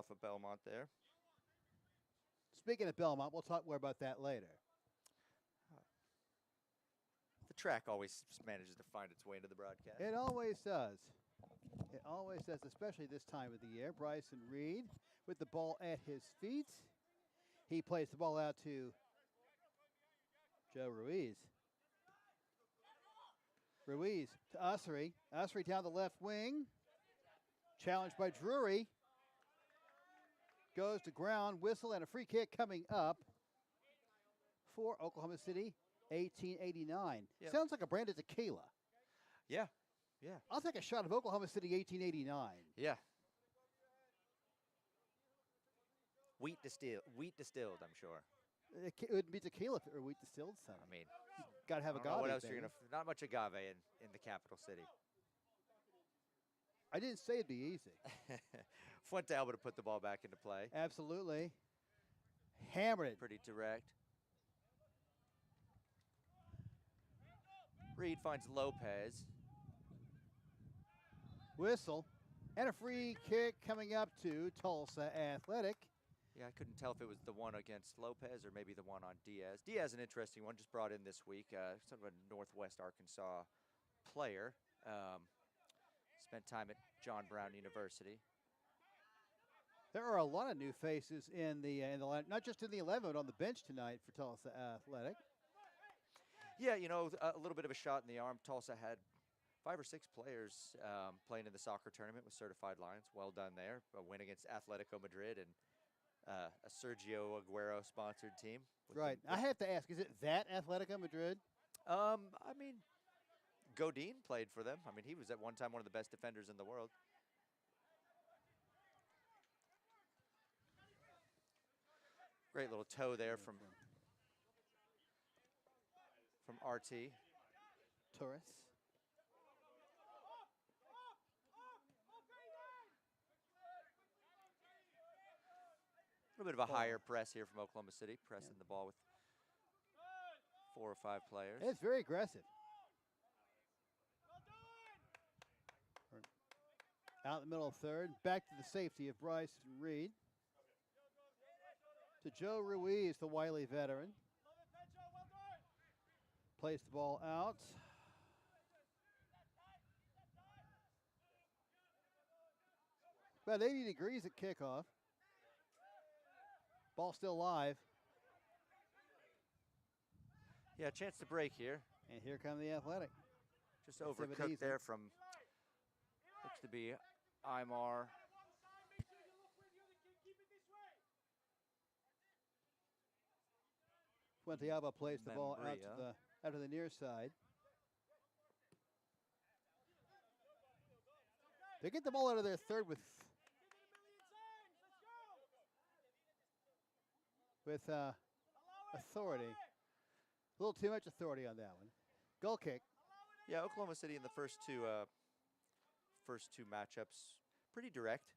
off of Belmont there. Speaking of Belmont, we'll talk more about that later. The track always manages to find its way into the broadcast. It always does. It always does, especially this time of the year. Bryson Reed with the ball at his feet. He plays the ball out to Joe Ruiz. Ruiz to Ussery. Ussery down the left wing. Challenged by Drury. Goes to ground. Whistle and a free kick coming up for Oklahoma City, 1889. Yep. Sounds like a brand of tequila. Yeah, yeah. I'll take a shot of Oklahoma City, 1889. Yeah. Wheat distilled, I'm sure. It would be tequila if it were wheat distilled, son. I mean, got to have I don't know agave. what else baby. you're gonna? Not much agave in the capital city. I didn't say it'd be easy. Fuente able to put the ball back into play. Absolutely. Hammered it. Pretty direct. Reed finds Lopez. Whistle. And a free kick coming up to Tulsa Athletic. Yeah, I couldn't tell if it was the one against Lopez or maybe the one on Diaz. Diaz, an interesting one, just brought in this week. Sort of a Northwest Arkansas player. Spent time at John Brown University. There are a lot of new faces in the line, not just in the 11, but on the bench tonight for Tulsa Athletic. Yeah, you know, a little bit of a shot in the arm. Tulsa had 5 or 6 players playing in the soccer tournament with certified Lions. Well done there. A win against Atletico Madrid and a Sergio Aguero-sponsored team. Right. I have to ask, is it that Atletico Madrid? I mean, Godin played for them. I mean, he was at one time one of the best defenders in the world. Great little toe there from RT. Torres. A little bit of a higher press here from Oklahoma City, pressing the ball with 4 or 5 players. It's very aggressive. Out in the middle of third, back to the safety of Bryson Reed. To Joe Ruiz, the wily veteran. Plays the ball out. About 80 degrees at kickoff. Ball still live. Yeah, chance to break here. And here come the Athletic. Just overcooked there from, looks to be Aymar. Fuentealba plays the ball out to the near side. They get the ball out of their third with authority. A little too much authority on that one. Goal kick. Yeah, Oklahoma City in the first two matchups, pretty direct.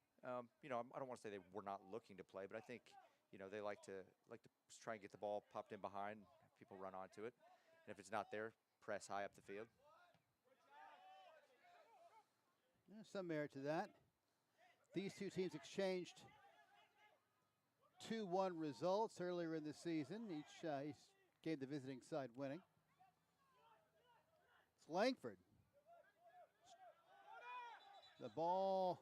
You know, I don't want to say they were not looking to play, but I think, you know, they like to try and get the ball popped in behind. People run onto it, and if it's not there, press high up the field. There's some merit to that. These two teams exchanged 2-1 results earlier in the season. Each gave the visiting side winning. It's Langford. The ball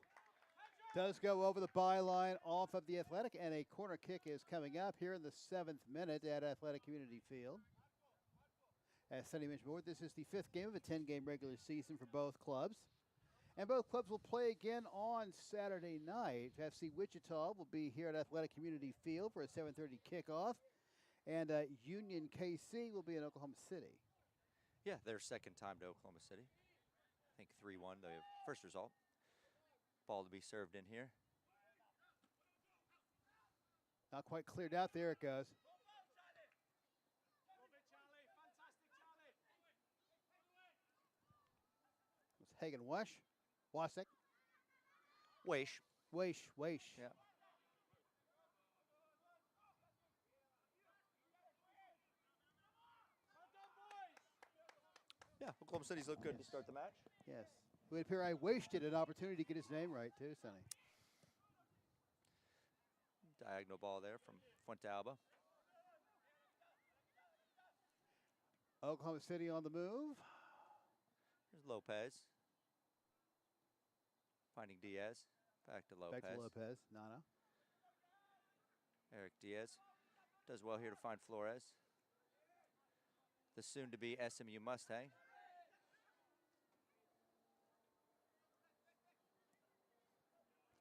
does go over the byline off of the Athletic, and a corner kick is coming up here in the 7th minute at Athletic Community Field. As Sonny mentioned before, this is the 5th game of a 10-game regular season for both clubs. And both clubs will play again on Saturday night. FC Wichita will be here at Athletic Community Field for a 7:30 kickoff. And Union KC will be in Oklahoma City. Yeah, their second time to Oklahoma City. I think 3-1, the first result. Ball to be served in here. Not quite cleared out. There it goes. It's Hagen Wash. Wasik. Weish. Yeah. Yeah, Oklahoma City's looked good to start the match. Yes. It would appear I wasted an opportunity to get his name right, too, Sonny. Diagonal ball there from Fuente Alba. Oklahoma City on the move. Here's Lopez. Finding Diaz. Back to Lopez. Back to Lopez. Nana. Eric Diaz does well here to find Flores. The soon-to-be SMU Mustang.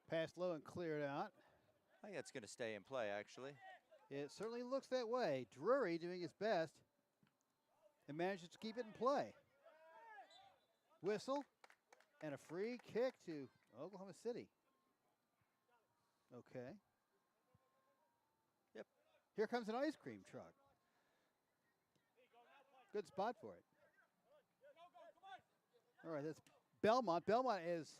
Passed low and cleared out. I think that's going to stay in play, actually. It certainly looks that way. Drury doing his best and manages to keep it in play. Whistle and a free kick to Oklahoma City. Okay. Yep. Here comes an ice cream truck. Good spot for it. All right, that's Belmont. Belmont is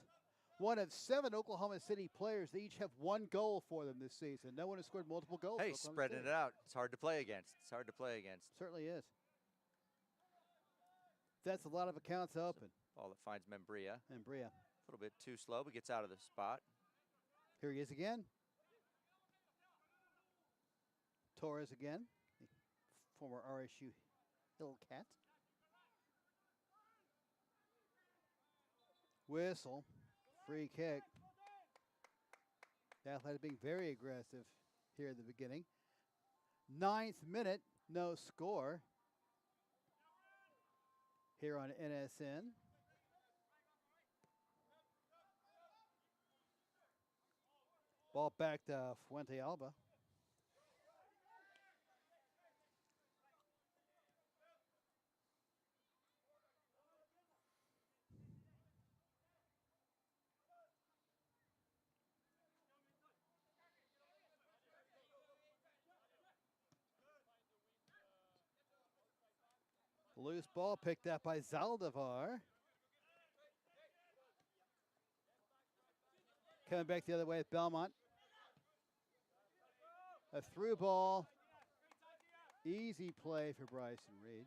one of 7 Oklahoma City players. They each have 1 goal for them this season. No one has scored multiple goals. Hey, spreading it out. It's hard to play against. It's hard to play against. Certainly is. That's a lot of accounts open. Ball that finds Membria. Membria. A little bit too slow, but gets out of the spot. Here he is again. Torres again. The former RSU Hillcat. Whistle. Free kick. The Athletic being very aggressive here in the beginning. 9th minute, no score here on NSN. Ball back to Fuente Alba. Loose ball picked up by Zaldivar. Coming back the other way with Belmont. A through ball. Easy play for Bryson Reed.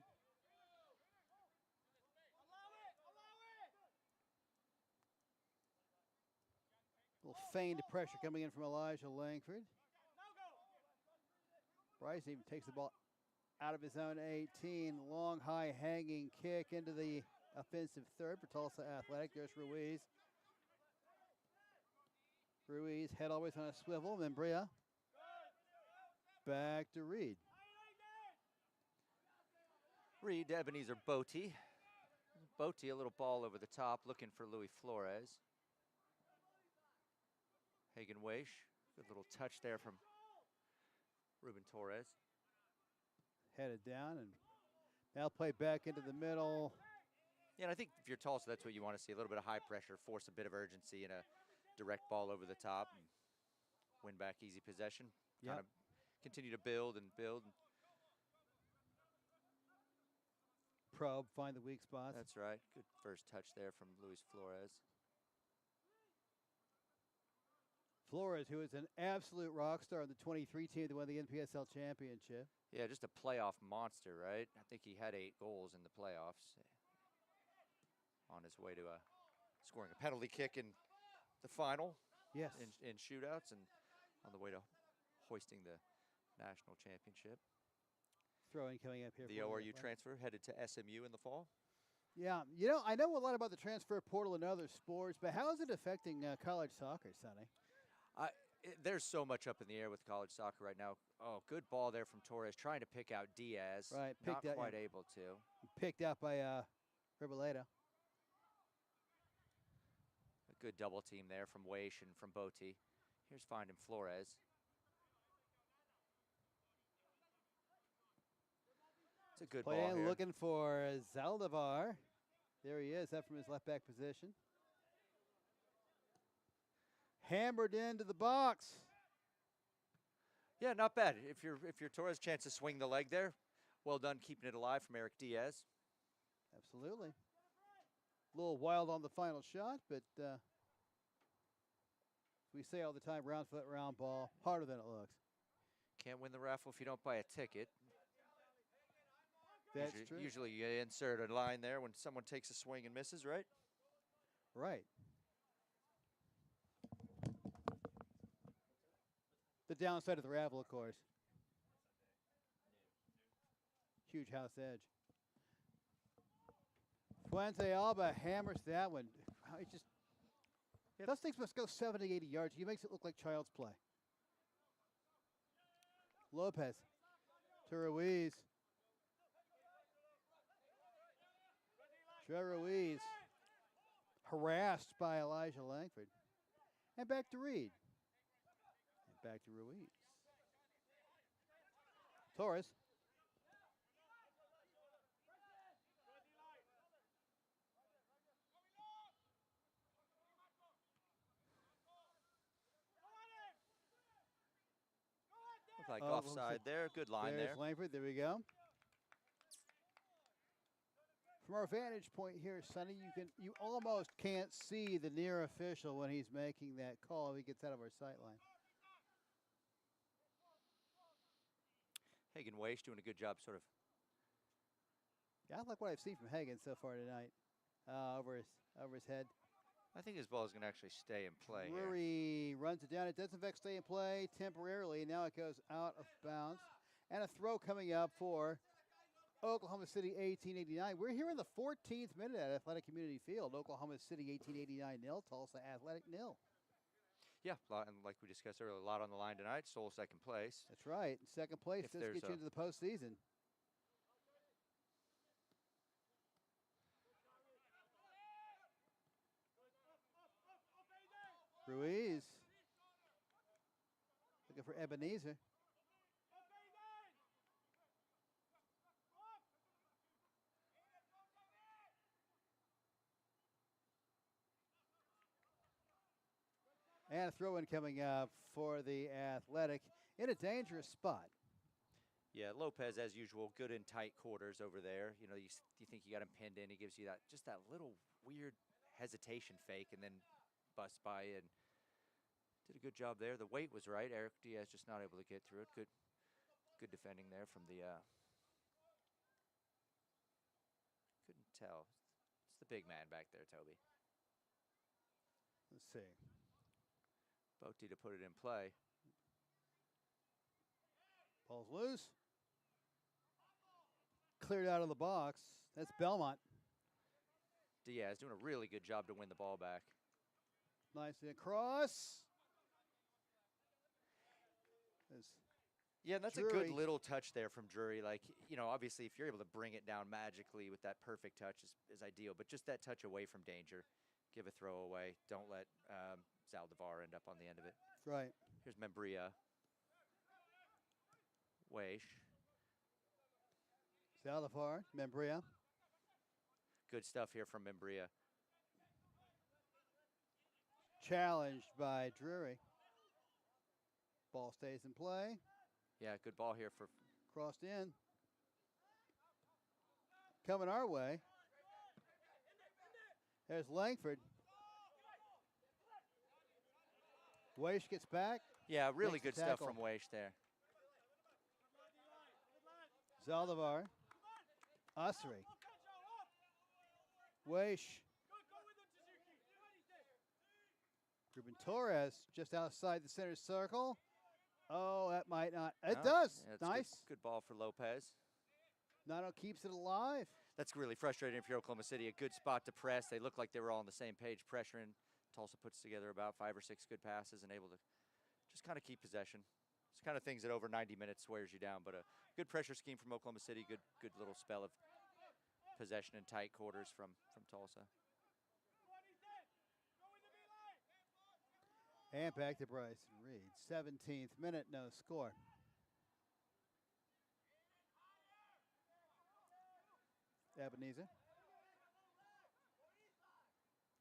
A little feigned pressure coming in from Elijah Langford. Bryson even takes the ball out of his own 18. Long, high, hanging kick into the offensive third for Tulsa Athletic. There's Ruiz. Ruiz, head always on a swivel. Membria. Back to Reed. Reed to Ebenezer Bote. Bote, a little ball over the top, looking for Louis Flores. Hagen Weish, good little touch there from Ruben Torres. Headed down and now play back into the middle. Yeah, and I think if you're Tulsa, that's what you want to see. A little bit of high pressure, force a bit of urgency, and a direct ball over the top. And win back easy possession. Kind of continue to build and build. Probe, find the weak spots. That's right. Good first touch there from Luis Flores. Flores, who is an absolute rock star on the 23 team that won the NPSL championship. Yeah, just a playoff monster, right? I think he had 8 goals in the playoffs. On his way to scoring a penalty kick in the final. Yes. In shootouts, and on the way to hoisting the national championship. Throwing coming up here. The ORU transfer headed to SMU in the fall. Yeah, you know, I know a lot about the transfer portal and other sports, but how is it affecting college soccer, Sonny? There's so much up in the air with college soccer right now. Oh, good ball there from Torres, trying to pick out Diaz. Right, not quite able to. Picked out by Riboleda. A good double team there from Weish and from Bote. Here's finding Flores. It's a good ball here. Looking for Zaldivar. There he is, up from his left back position. Hammered into the box. Yeah, not bad. If you're Torres, chance to swing the leg there. Well done keeping it alive from Eric Diaz. Absolutely. A little wild on the final shot, but we say all the time, round foot, round ball, harder than it looks. Can't win the raffle if you don't buy a ticket. That's true. Usually you insert a line there when someone takes a swing and misses, right? Right. The downside of the ravel, of course. Huge house edge. Fuente Alba hammers that one. It just those things must go 70, 80 yards. He makes it look like child's play. Lopez to Ruiz. Trey Ruiz harassed by Elijah Langford. And back to Reed. And back to Ruiz. Torres. Looked like offside there. Good line there. There's Langford. There we go. From our vantage point here, Sonny, you almost can't see the near official when he's making that call if he gets out of our sight line. Hagen Weish doing a good job sort of. Yeah, I like what I've seen from Hagen so far tonight. Over his head. I think his ball is going to actually stay in play here. Drury runs it down. It does in fact stay in play temporarily. Now it goes out of bounds. And a throw coming up for Oklahoma City 1889. We're here in the 14th minute at Athletic Community Field. Oklahoma City 1889 0, Tulsa Athletic 0. Yeah, and like we discussed earlier, a lot on the line tonight. Sole second place. That's right. Second place does get you into the postseason. Ruiz looking for Ebenezer. And a throw-in coming up for the Athletic in a dangerous spot. Yeah, Lopez, as usual, good in tight quarters over there. You know, you think you got him pinned in. He gives you just that little weird hesitation fake and then busts by and did a good job there. The weight was right. Eric Diaz just not able to get through it. Good defending there from the couldn't tell. It's the big man back there, Toby. Let's see. Botti to put it in play. Ball's loose. Cleared out of the box. That's Belmont. Diaz doing a really good job to win the ball back. Nicely across. Yeah, and that's Drury. a good little touch there from Drury. Like, you know, obviously if you're able to bring it down magically with that perfect touch is ideal, but just that touch away from danger. Give a throw away. Don't let Zaldivar end up on the end of it. Right. Here's Membria. Weish. Zaldivar, Membria. Good stuff here from Membria. Challenged by Drury. Ball stays in play. Yeah, good ball here for. Crossed in. Coming our way. There's Langford. Weish gets back. Yeah, really Makes the good stuff tackle. from Weish there. Zaldivar. Usry. Weish. Ruben Torres just outside the center circle. Oh, that might not. It does. Yeah, it's nice. Good ball for Lopez. Nano keeps it alive. That's really frustrating if you're Oklahoma City. A good spot to press. They look like they were all on the same page, pressuring. Tulsa puts together about 5 or 6 good passes and able to just kind of keep possession. It's kind of things that over 90 minutes wears you down, but a good pressure scheme from Oklahoma City. Good little spell of possession in tight quarters from Tulsa. And back to Bryson Reed. 17th minute, no score. Ebenezer.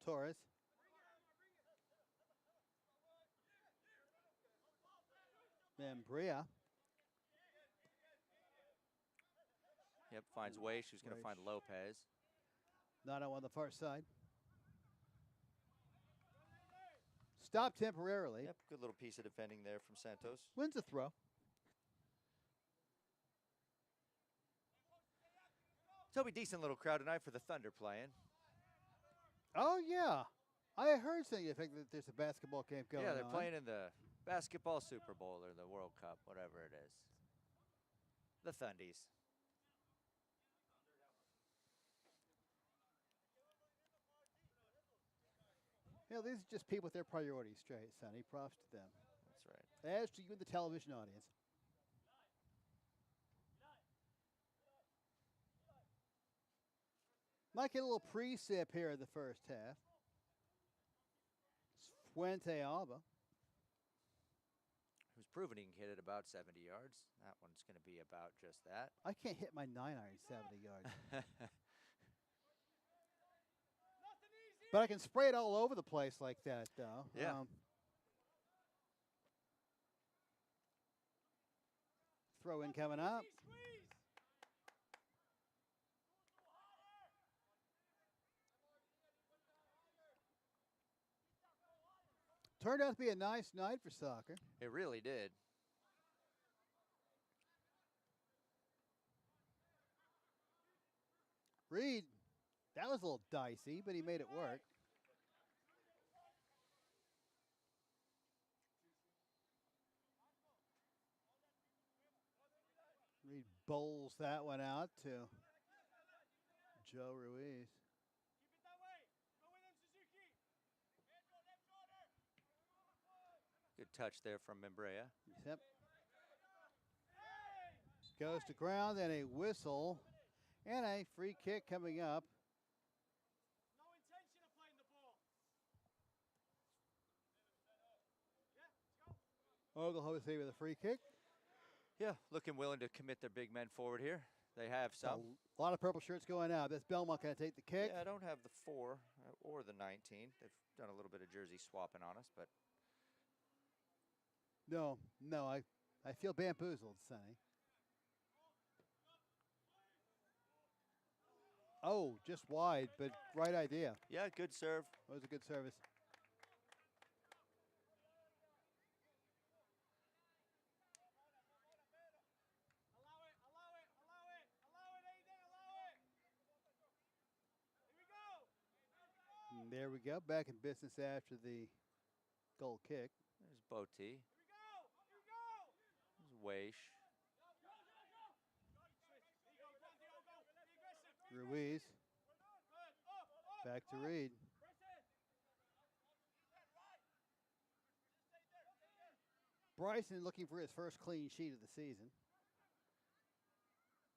Torres. Membria. Yep, finds Weish, who's going to find Lopez. Nano on the far side. Stopped temporarily. Yep, good little piece of defending there from Santos. Wins the throw. Toby, decent little crowd tonight for the Thunder playing. Oh, yeah. I heard something. I think that there's a basketball game going on. Yeah, they're playing in the Basketball Super Bowl or the World Cup, whatever it is. The Thundies. You know, these are just people with their priorities straight, Sonny. Props to them. That's right. As to you and the television audience. Might get a little pre-sip here in the first half. Fuente Alba. Who's proven he can hit it about 70 yards. That one's going to be about just that. I can't hit my 9-iron 70 yards. But I can spray it all over the place like that, though. Yeah. Throw in coming up. Turned out to be a nice night for soccer. It really did. Reed, that was a little dicey, but he made it work. Reed bowls that one out to Joe Ruiz. Good touch there from Membrea. Yep. Goes to ground and a whistle and a free kick coming up. No intention of playing the ball. Oklahoma City with a free kick. Yeah, looking willing to commit their big men forward here. They have some. A lot of purple shirts going out. That's Belmont going to take the kick. Yeah, I don't have the 4 or the 19. They've done a little bit of jersey swapping on us, but No, I feel bamboozled, Sonny. Oh, just wide, but right idea. yeah, good serve. That was a good service. And there we go. Back in business after the goal kick. There's Boti. There's Weish. Ruiz. Back to Reed. Bryson looking for his first clean sheet of the season.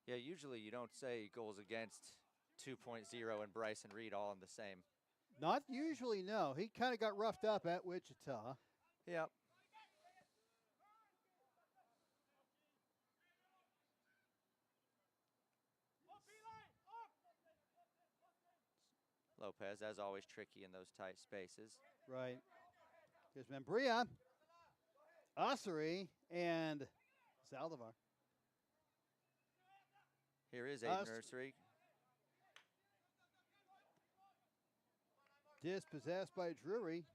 Yeah, usually you don't say goals against 2.0 and Bryson Reed all in the same. Not usually, no. He kind of got roughed up at Wichita. Yep. Lopez, as always, tricky in those tight spaces. Right. Here's Membrea, Ossery, and Zaldivar. Here is Aiden Nursery. Dispossessed by Drury.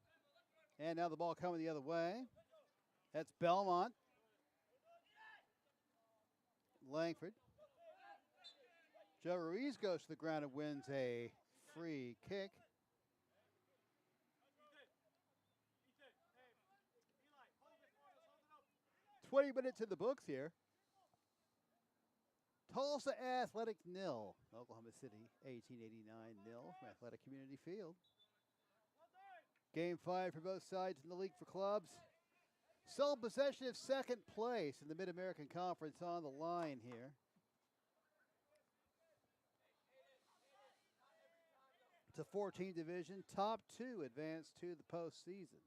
And now the ball coming the other way. That's Belmont. Langford. Joe Ruiz goes to the ground and wins a free kick. "20 minutes in the books here. Tulsa Athletic 0. Oklahoma City 1889 0 from Athletic Community Field. Game 5 for both sides in the league for clubs. Sole possession of second place in the Mid-American Conference on the line here. It's a 14 division. Top 2 advance to the postseason.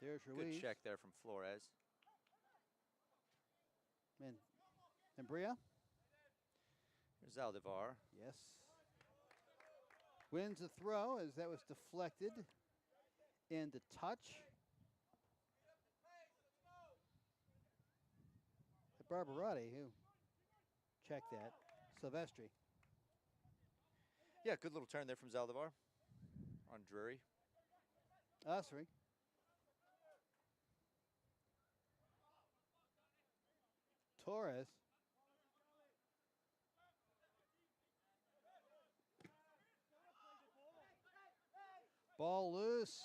There's Ruiz. Good check there from Flores. And Bria. Here's Aldivar. Yes. Wins the throw as that was deflected into touch. Barbarotti, who checked that. Silvestri. Yeah, good little turn there from Zaldivar on Drury. Ossery. Torres. Ball loose.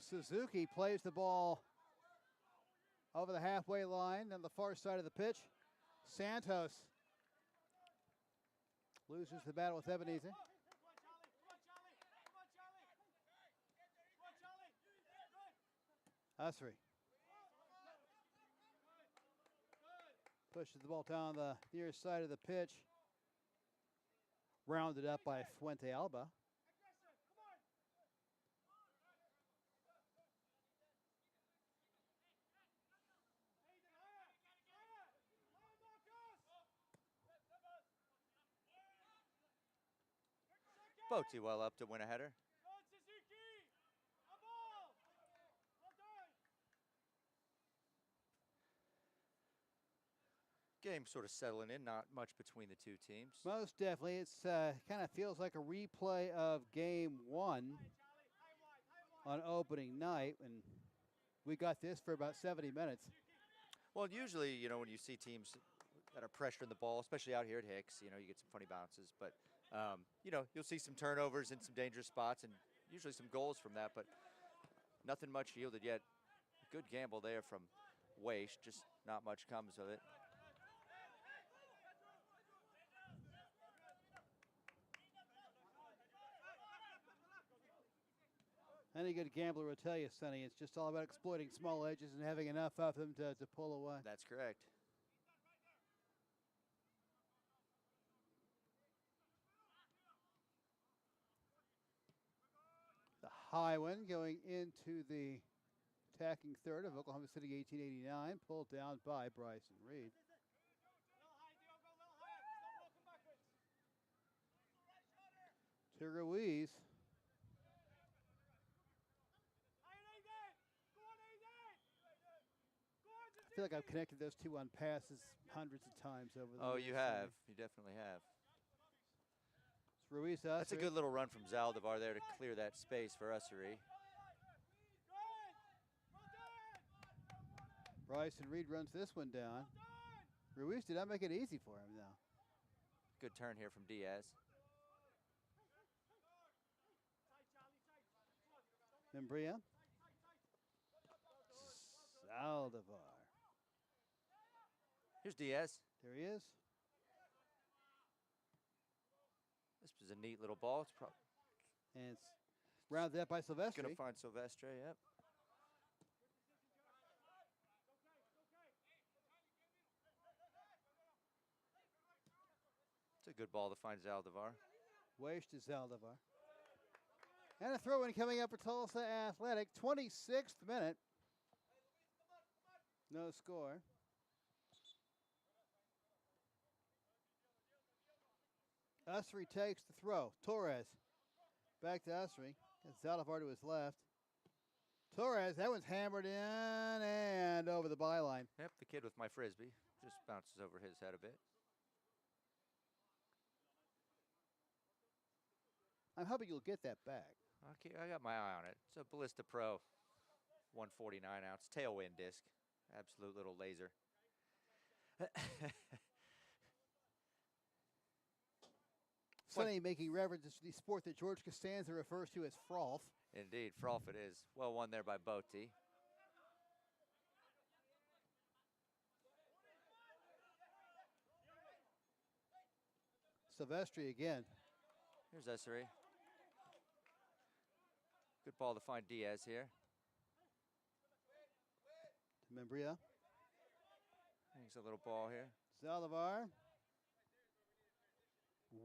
Suzuki plays the ball over the halfway line on the far side of the pitch. Santos loses the battle with Ebenezer. Usry pushes the ball down the near side of the pitch. Rounded up by Fuente Alba. Boaty well up to win a header. Game sort of settling in, not much between the two teams. Most definitely. It's kind of feels like a replay of game one on opening night, and we got this for about 70 minutes. Well, usually, you know, when you see teams that are pressuring the ball, especially out here at Hicks, you know, you get some funny bounces. But, you know, you'll see some turnovers in some dangerous spots and usually some goals from that, but nothing much yielded yet. Good gamble there from Weish, just not much comes of it. Any good gambler will tell you, Sonny, it's just all about exploiting small edges and having enough of them to pull away. That's correct. The high one going into the attacking third of Oklahoma City 1889, pulled down by Bryson Reed. To Ruiz. I feel like I've connected those two on passes hundreds of times over the years. You have. You definitely have. It's Ruiz. That's a good little run from Zaldivar there to clear that space for Ussery. Bryson Reed runs this one down. Ruiz did not make it easy for him, though. Good turn here from Diaz. Membria. Zaldivar. Here's Diaz. There he is. This was a neat little ball. It's And it's rounded up by Silvestri. going to find Silvestre, yep. It's a good ball to find Zaldivar. Weish to Zaldivar. And a throw-in coming up for Tulsa Athletic. 26th minute. No score. Usry takes the throw. Torres back to Usry. Zaldivar to his left. Torres, that one's hammered in and over the byline. Yep, the kid with my frisbee just bounces over his head a bit. I'm hoping you'll get that back. Okay, I got my eye on it. It's a Ballista Pro 149 ounce tailwind disc. Absolute little laser. Sonny making references to the sport that George Costanza refers to as frolf. Indeed, frolf it is. Well won there by Boaty. Silvestri again. Here's Ussery. Good ball to find Diaz here. To Membria. Here's a little ball here. Zaldivar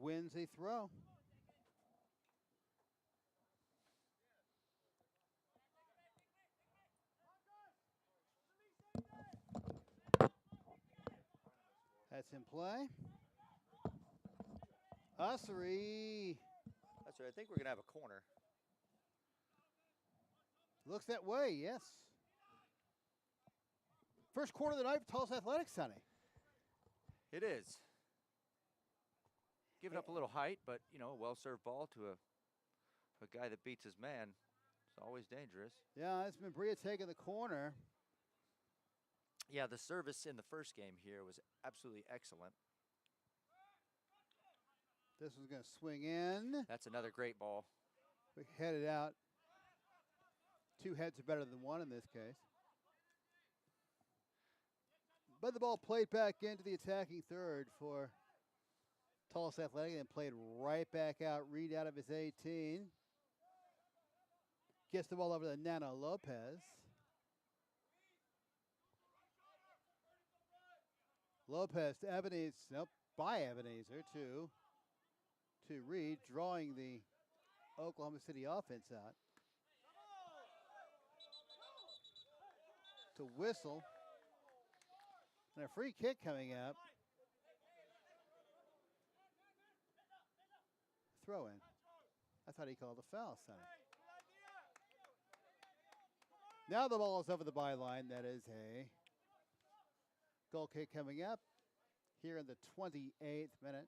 wins a throw. That's in play. Ussery. That's right. I think we're going to have a corner. Looks that way, yes. First quarter of the night for Tulsa Athletics, Sonny. It is. Giving up a little height, but, you know, a well-served ball to a guy that beats his man. It's always dangerous. Yeah, it's Membria taking the corner. Yeah, the service in the first game here was absolutely excellent. This one's going to swing in. That's another great ball. We headed out 2 heads are better than 1 in this case. But the ball played back into the attacking third for Tulsa Athletic and played right back out. Reed out of his 18. Gets the ball over to Nano Lopez. Lopez to Ebenezer. Nope, by Ebenezer to Reed, drawing the Oklahoma City offense out. To Whistle. And a free kick coming up. Throw in. I thought he called a foul, Sonny. Now the ball is over the byline. That is a goal kick coming up here in the 28th minute.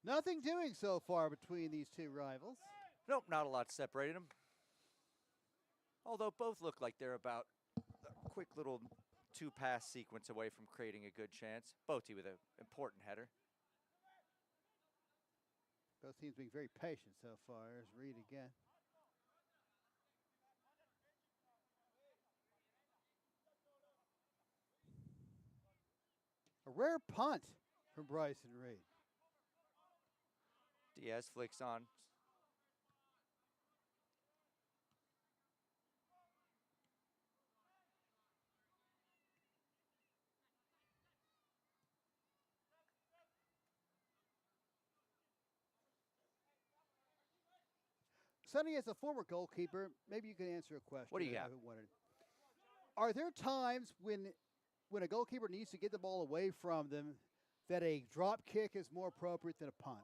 Nothing doing so far between these two rivals. Nope, not a lot separating them. Although both look like they're about a quick little 2-pass sequence away from creating a good chance. Boaty with an important header. Both teams being very patient so far. There's Reed again. A rare punt from Bryson Reed. Diaz flicks on. Sonny, as a former goalkeeper, maybe you can answer a question. What do you got? Are there times when a goalkeeper needs to get the ball away from them that a drop kick is more appropriate than a punt?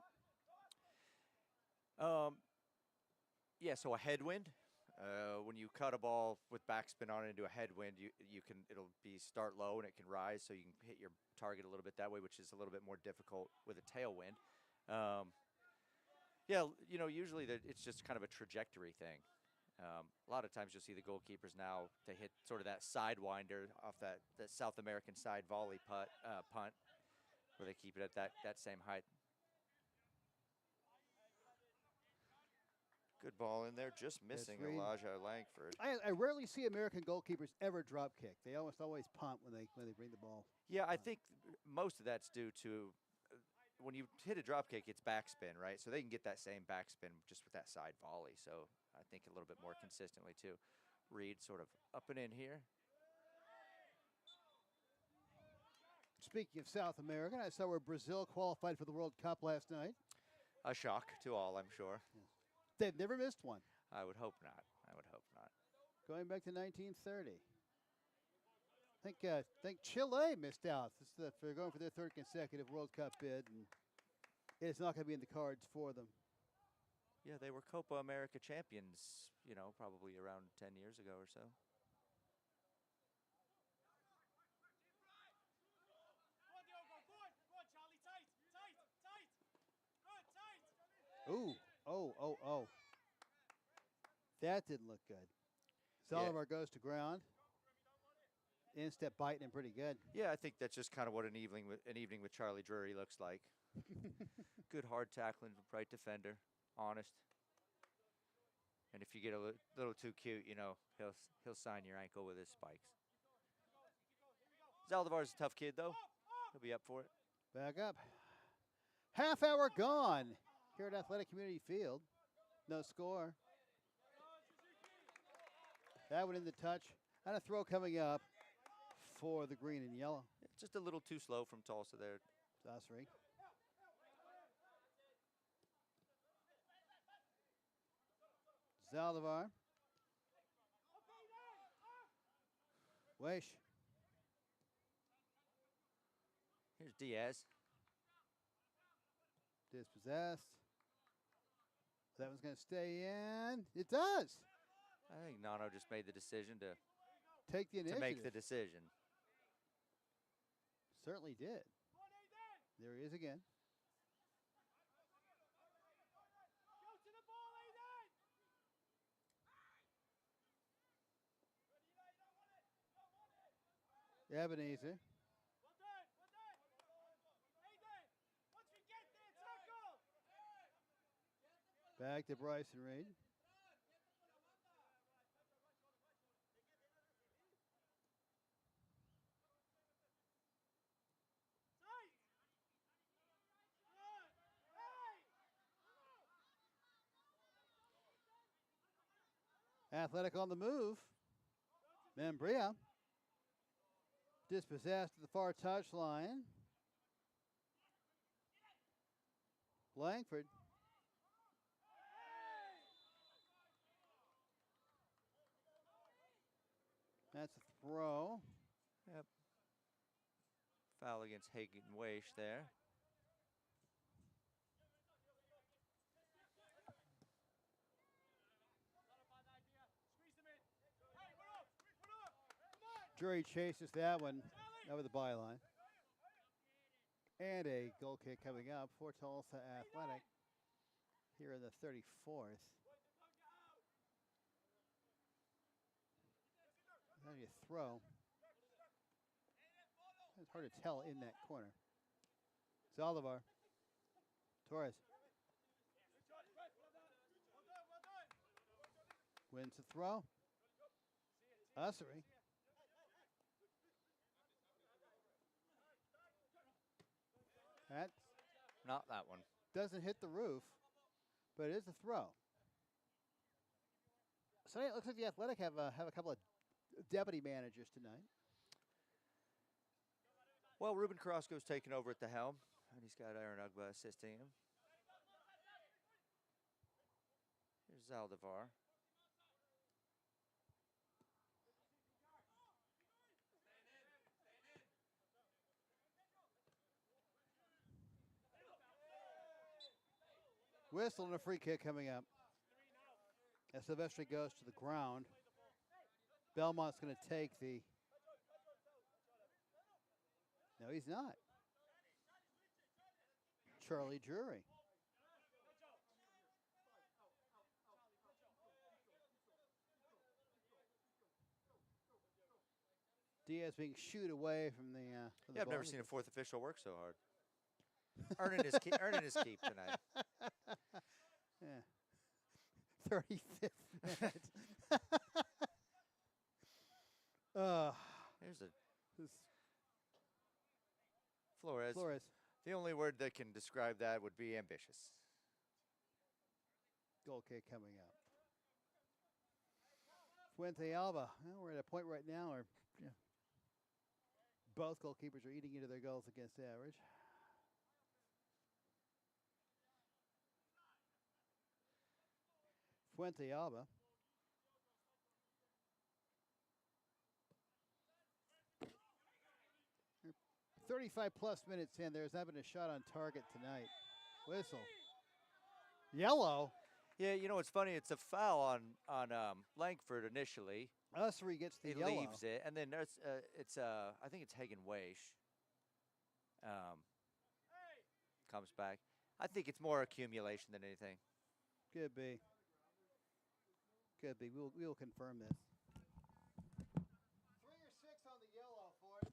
Yeah, so a headwind. When you cut a ball with backspin on it into a headwind, it'll be start low and it can rise, so you can hit your target a little bit that way, which is a little bit more difficult with a tailwind. Yeah, usually it's just kind of a trajectory thing. A lot of times you'll see the goalkeepers now, they hit sort of that sidewinder off that South American side volley punt, where they keep it at that same height. Good ball in there, just missing Elijah Langford. I rarely see American goalkeepers ever drop kick. They almost always punt when they bring the ball. Yeah, I think most of that's due to when you hit a drop kick, it's backspin, right? So they can get that same backspin just with that side volley. So I think a little bit more consistently too. Reed sort of up and in here. Speaking of South America, I saw where Brazil qualified for the World Cup last night. A shock to all, I'm sure. They've never missed one. I would hope not. I would hope not. Going back to 1930. I think Chile missed out. They're going for their 3rd consecutive World Cup bid, and it's not going to be in the cards for them. Yeah, they were Copa America champions, probably around 10 years ago or so. Ooh, oh. That didn't look good. Zaldivar goes to ground. In-step biting him pretty good. Yeah, I think that's just kind of what an evening with Charlie Drury looks like. Good hard tackling, right defender, honest. And if you get a little too cute, he'll sign your ankle with his spikes. Zaldivar's a tough kid, though. He'll be up for it. Back up. Half hour gone here at Athletic Community Field. No score. That one in the touch. And a throw coming up for the green and yellow. Just a little too slow from Tulsa there. Zasri. Zaldivar. Weish. Here's Diaz. Dispossessed. That one's going to stay in. It does. I think Nano just made the decision to take the initiative. To make the decision. Certainly did. There he is again. Ebenezer. Back to Bryson Reed. Athletic on the move. Membria dispossessed at the far touchline. Langford. That's a throw. Yep. Foul against Hagen Weish there. Drury chases that one over the byline. And a goal kick coming up for Tulsa Athletic here in the 34th. How do you throw? It's hard to tell in that corner. Zaldivar. Torres. Wins the throw. Ussery. That Not that one. doesn't hit the roof, but it is a throw. So it looks like the Athletic have a couple of deputy managers tonight. Well, Ruben Carrasco's taken over at the helm, and he's got Aaron Ugba assisting him. Here's Zaldivar. Whistle and a free kick coming up. As Silvestri goes to the ground. Belmont's going to take the... No, he's not. Charlie Drury. Diaz being shooed away from the Yeah, I've ball. never seen a fourth official work so hard. Earning his keep tonight. Yeah. 35th minute. Here's a This Flores. Flores. The only word that can describe that would be ambitious. Goal kick coming up. Fuente Alba. Well, we're at a point right now where both goalkeepers are eating into their goals against average. Fuente Alba. We're 35 plus minutes in. There's not been a shot on target tonight. Whistle. Yellow. Yeah, you know what's funny? It's a foul on Langford initially. Ussery gets the He yellow. leaves it, and then there's I think it's Hagen Weish. Comes back. I think it's more accumulation than anything. Could be. Could be. We'll confirm this. 3 or 6 on the yellow for it.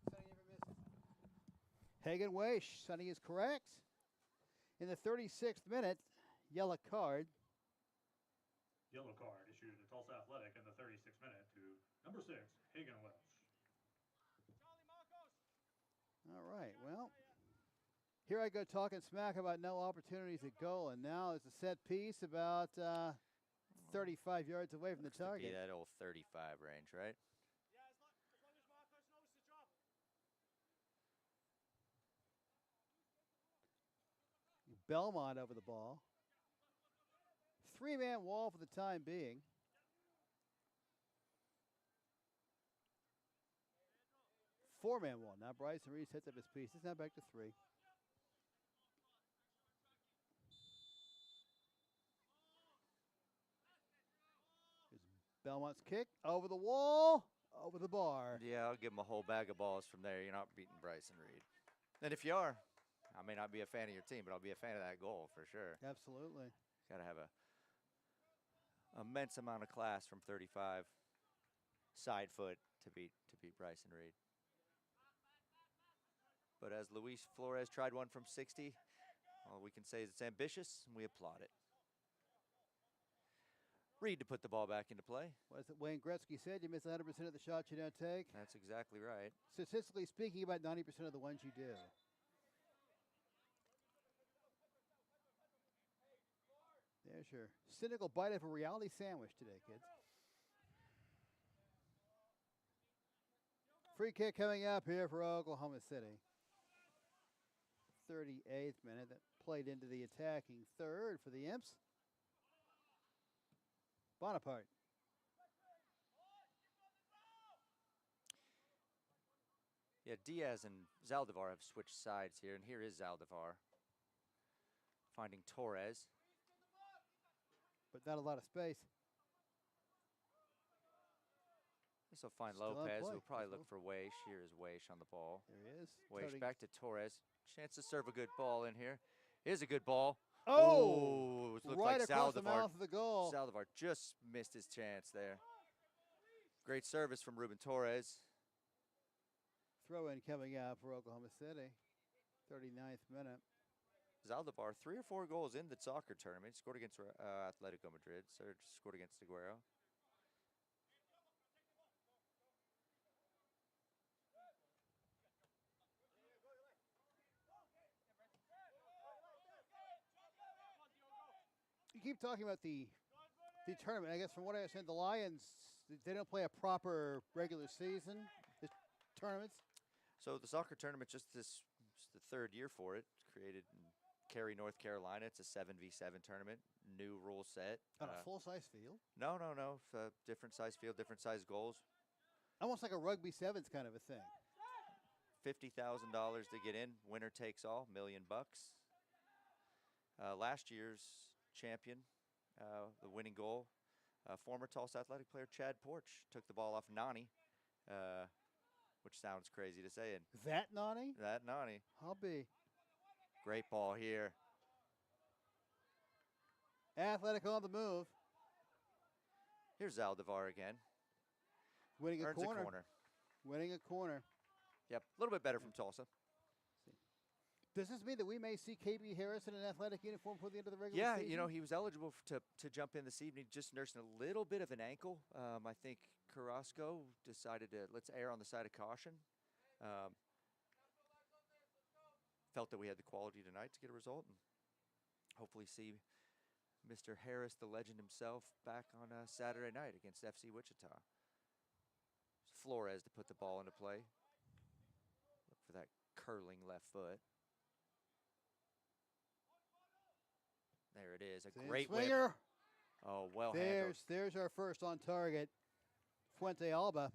Sonny never misses. Hagen Weish. Sonny is correct. In the 36th minute, yellow card. Yellow card issued to Tulsa Athletic in the 36th minute to number 6, Hagen Welsh. All right, well, here I go talking smack about no opportunities at goal, and now it's a set piece about 35 yards away from the Looks to be target. that old 35 range, right? Yeah, as long as Marcos knows the job. 'Belmont over the ball. 3-man wall for the time being. Four-man wall. Now Bryson Reed sets up his piece. It's now back to 3. Here's Belmont's kick over the wall, over the bar. Yeah, I'll give him a whole bag of balls from there. You're not beating Bryson Reed. And if you are, I may not be a fan of your team, but I'll be a fan of that goal for sure. Absolutely. Got to have a immense amount of class from 35 side foot to beat Bryson Reed. But as Luis Flores tried one from 60, All we can say is it's ambitious, and we applaud it. Reed to put the ball back into play. What is it Wayne Gretzky said? You miss 100% of the shots you don't take. That's exactly right. Statistically speaking, about 90% of the ones you do. There's your cynical bite of a reality sandwich today, kids. Free kick coming up here for Oklahoma City. 38th minute. That played into the attacking third for the Imps. Bonaparte. Yeah, Diaz and Zaldivar have switched sides here, and here is Zaldivar finding Torres. But not a lot of space. This will find Still on Lopez, play. who will probably That's look for Weish. Here is Weish on the ball. There he is. Weish Toting- back to Torres. Chance to serve a good ball in here. Here's a good ball. Oh! It looked Right like across the Zaldivar. mouth of the goal. Zaldivar just missed his chance there. Great service from Ruben Torres. Throw in coming up for Oklahoma City. 39th minute. Zaldivar, 3 or 4 goals in the soccer tournament. Scored against Atletico Madrid. Serge scored against Aguero. You keep talking about the tournament. I guess from what I understand, the Lions, they don't play a proper regular season, the tournaments. So the soccer tournament, just the 3rd year for it, created in Cary, North Carolina. It's a 7v7 tournament, new rule set. On a full-size field? No. Different size field, different size goals. Almost like a rugby sevens kind of a thing. $50,000 to get in. Winner takes all, $1 million. Last year's champion, the winning goal, former Tulsa Athletic player Chad Porch took the ball off Nani, which sounds crazy to say. And That Nani? that Nani. I'll be. Great ball here. Athletic on the move. Here's Zaldivar again. Winning a Earns corner. a corner. Winning a corner. Yep, a little bit better from Tulsa. Does this mean that we may see KB Harris in an athletic uniform for the end of the regular Yeah, season? you know, he was eligible to jump in this evening, just nursing a little bit of an ankle. I think Carrasco decided to let's err on the side of caution. Felt that we had the quality tonight to get a result, and hopefully see Mr. Harris, the legend himself, back on Saturday night against FC Wichita. Flores to put the ball into play. Look for that curling left foot. There it is, a great whip. Swinger. Oh, well handled. There's our first on target. Fuente Alba.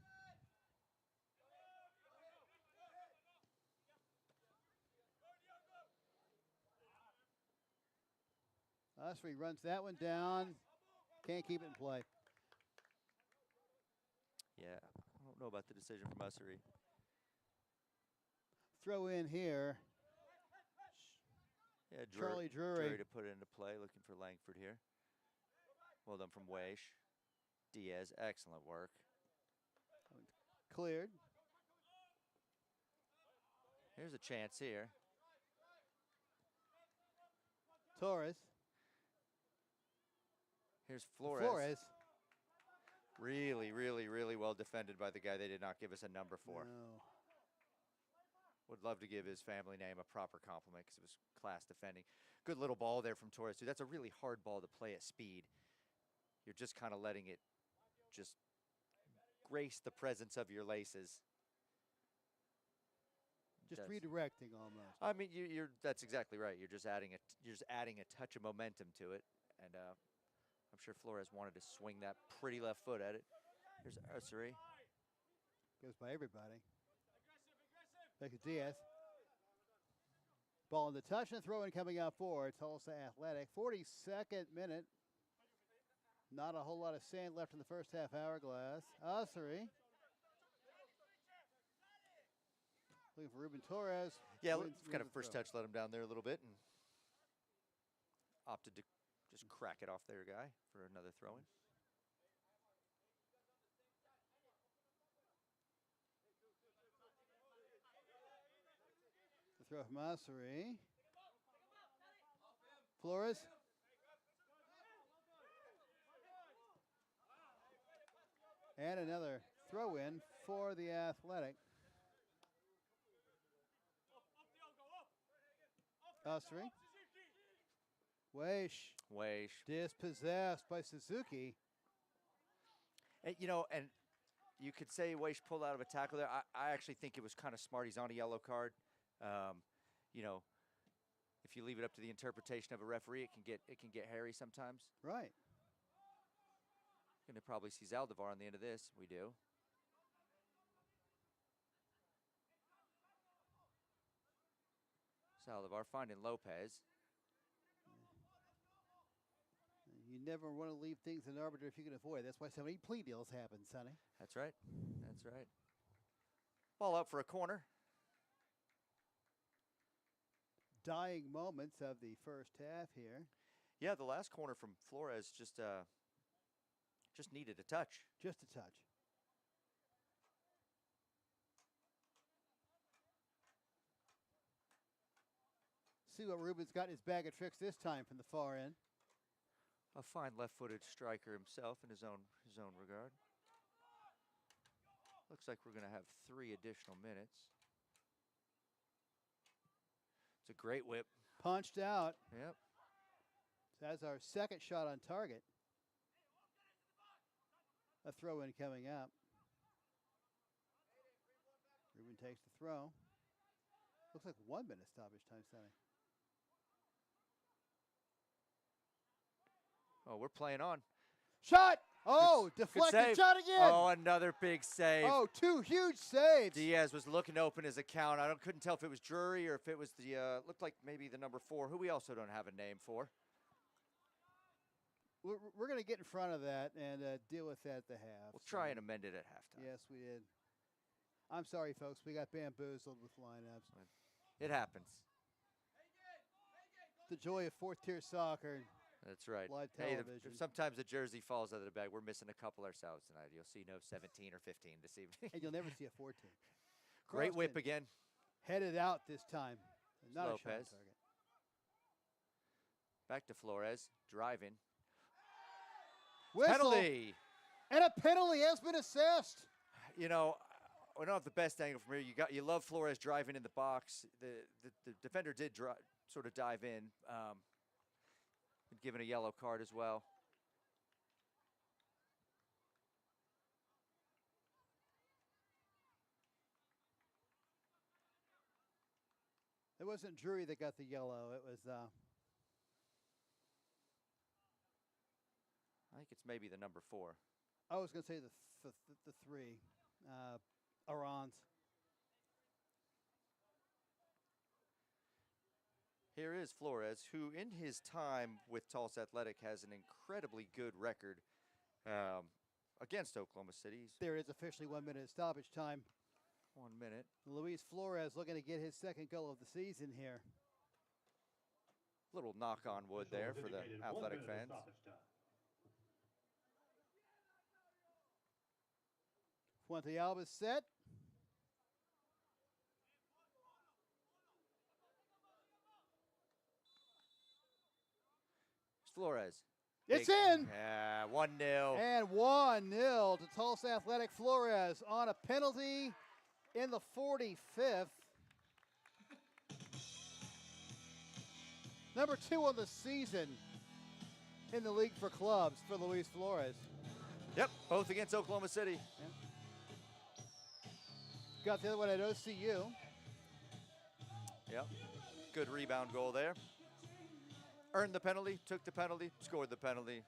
Osprey runs that one down. Can't keep it in play. Yeah, I don't know about the decision from Ussery. Throw in here. Yeah, Charlie Drury. to put it into play, looking for Langford here. Well done from Weish. Diaz, excellent work. Cleared. Here's a chance here. Torres. Here's Flores. Really, really, really well defended by the guy they did not give us a number for. No. Would love to give his family name a proper compliment because it was class defending. Good little ball there from Torres, too. That's a really hard ball to play at speed. You're just kind of letting it just grace the presence of your laces. Just redirecting almost. I mean, that's exactly right. You're just adding a touch of momentum to it, and I'm sure Flores wanted to swing that pretty left foot at it. Here's Ussery. Goes by everybody. Back to Diaz. Ball in the touch and throw in coming out for Tulsa Athletic. 42nd minute. Not a whole lot of sand left in the first half hourglass. Ussery. Looking for Ruben Torres. Yeah, Wins kind of the first throw. touch let him down there a little bit and opted to just crack it off their guy for another throw-in. The throw from Ussery. Flores. And another throw in for the Athletic. Ussery. Weish. Weish. Dispossessed by Suzuki. And, you know, and you could say Weish pulled out of a tackle there. I actually think it was kind of smart. He's on a yellow card. You know, if you leave it up to the interpretation of a referee, it can get hairy sometimes. Right. Going to probably see Zaldivar on the end of this. We do. Zaldivar finding Lopez. You never want to leave things in arbiter if you can avoid. That's why so many plea deals happen, Sonny. That's right. That's right. Ball up for a corner. Dying moments of the first half here. Yeah, the last corner from Flores just needed a touch. Just a touch. See what Ruben's got in his bag of tricks this time from the far end. A fine left-footed striker himself in his own regard. Looks like we're going to have 3 additional minutes. It's a great whip. Punched out. Yep. So that's our second shot on target. A throw in coming up. Ruben takes the throw. Looks like 1 minute stoppage time, Sonny. Oh, we're playing on. Shot! Oh, Good deflected save. shot again. Oh, another big save. Oh, 2 huge saves. Diaz was looking to open his account. Couldn't tell if it was Drury or if it was the, looked like maybe the number 4, who we also don't have a name for. We're going to get in front of that and deal with that at the half. We'll try and amend it at halftime. Yes, we did. I'm sorry, folks. We got bamboozled with lineups. It happens. The joy of 4th-tier soccer. That's right. Live Hey, television. sometimes the jersey falls out of the bag. We're missing a couple ourselves tonight. You'll see no 17 or 15 this evening. And you'll never see a 14. Great whip Croston again. headed out this time. Not a shot on Lopez. target. Back to Flores, driving. Whistle. Penalty. And a penalty has been assessed. You know, we don't have the best angle from here. You love Flores driving in the box. The defender did sort of dive in. Given a yellow card as well. It wasn't Drury that got the yellow. It was I think it's maybe the number 4. I was going to say the 3. Arons. Here is Flores, who in his time with Tulsa Athletic has an incredibly good record against Oklahoma City. There is officially 1 minute stoppage time. 1 minute. Luis Flores looking to get his second goal of the season here. Little knock on wood there for the Athletic fans. Fuente Alba's set. Flores. It's Big- in. Yeah, 1-0. And 1-0 to Tulsa Athletic. Flores on a penalty in the 45th. Number 2 on the season in the league for clubs for Luis Flores. Yep, both against Oklahoma City. Got the other one at OCU. Yep, good rebound goal there. Earned the penalty, took the penalty, scored the penalty.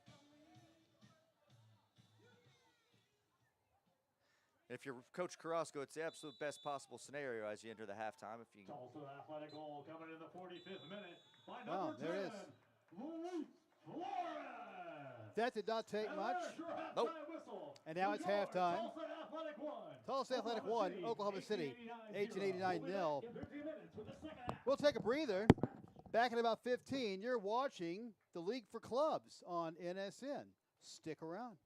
If you're Coach Carrasco, it's the absolute best possible scenario as you enter the halftime. If you Also athletic goal coming in the 45th minute by Oh, number 10, there it is. Luis Flores. That did not take And much. there's your halftime Nope. whistle. And now it's Your halftime. Tulsa Athletic 1. Tulsa Athletic 1, Oklahoma City 1889 0. In 13 minutes with the second half. We'll take a breather. Back in about 15, you're watching the League for Clubs on NSN. Stick around.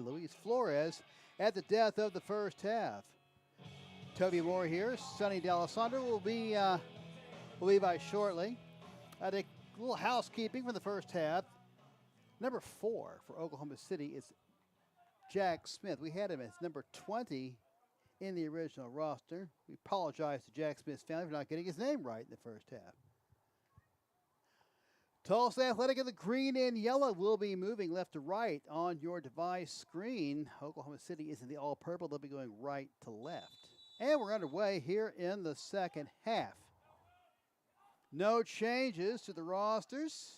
Luis Flores at the death of the first half. Toby Moore here. Sonny D'Alessandro will be by shortly. I think a little housekeeping for the first half. Number 4 for Oklahoma City is Jack Smith. We had him as number 20 in the original roster. We apologize to Jack Smith's family for not getting his name right in the first half. Tulsa Athletic in the green and yellow will be moving left to right on your device screen. Oklahoma City is in the all-purple. They'll be going right to left. And we're underway here in the second half. No changes to the rosters.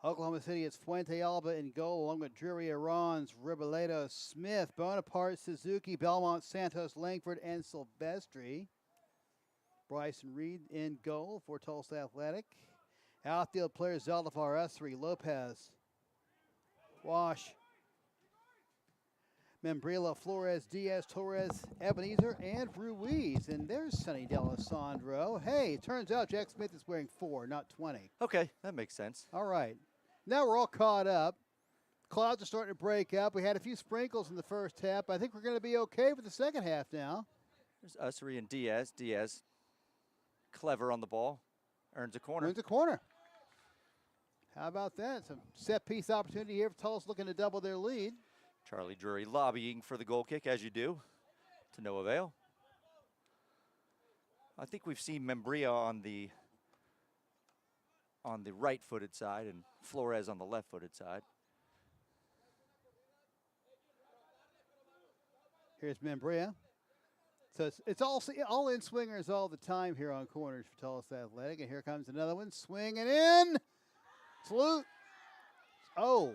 Oklahoma City is Fuente Alba in goal, along with Drury, Arons, Riboledo, Smith, Bonaparte, Suzuki, Belmont, Santos, Langford, and Silvestri. Bryson Reed in goal for Tulsa Athletic. Outfield players Zaldifar, Ussery, Lopez, Wash, Membrilla, Flores, Diaz, Torres, Ebenezer, and Ruiz. And there's Sonny D'Alessandro. Hey, it turns out Jack Smith is wearing 4, not 20. Okay, that makes sense. All right. Now we're all caught up. Clouds are starting to break up. We had a few sprinkles in the first half. I think we're going to be okay for the second half now. There's Ussery and Diaz. Diaz, clever on the ball, earns a corner. Wins a corner. How about that? Some set-piece opportunity here for Tulsa looking to double their lead. Charlie Drury lobbying for the goal kick, as you do, to no avail. I think we've seen Membrilla on the right-footed side and Flores on the left-footed side. Here's Membrilla. So it's all in swingers all the time here on corners for Tulsa Athletic. And here comes another one. Swinging in. Salute. Oh.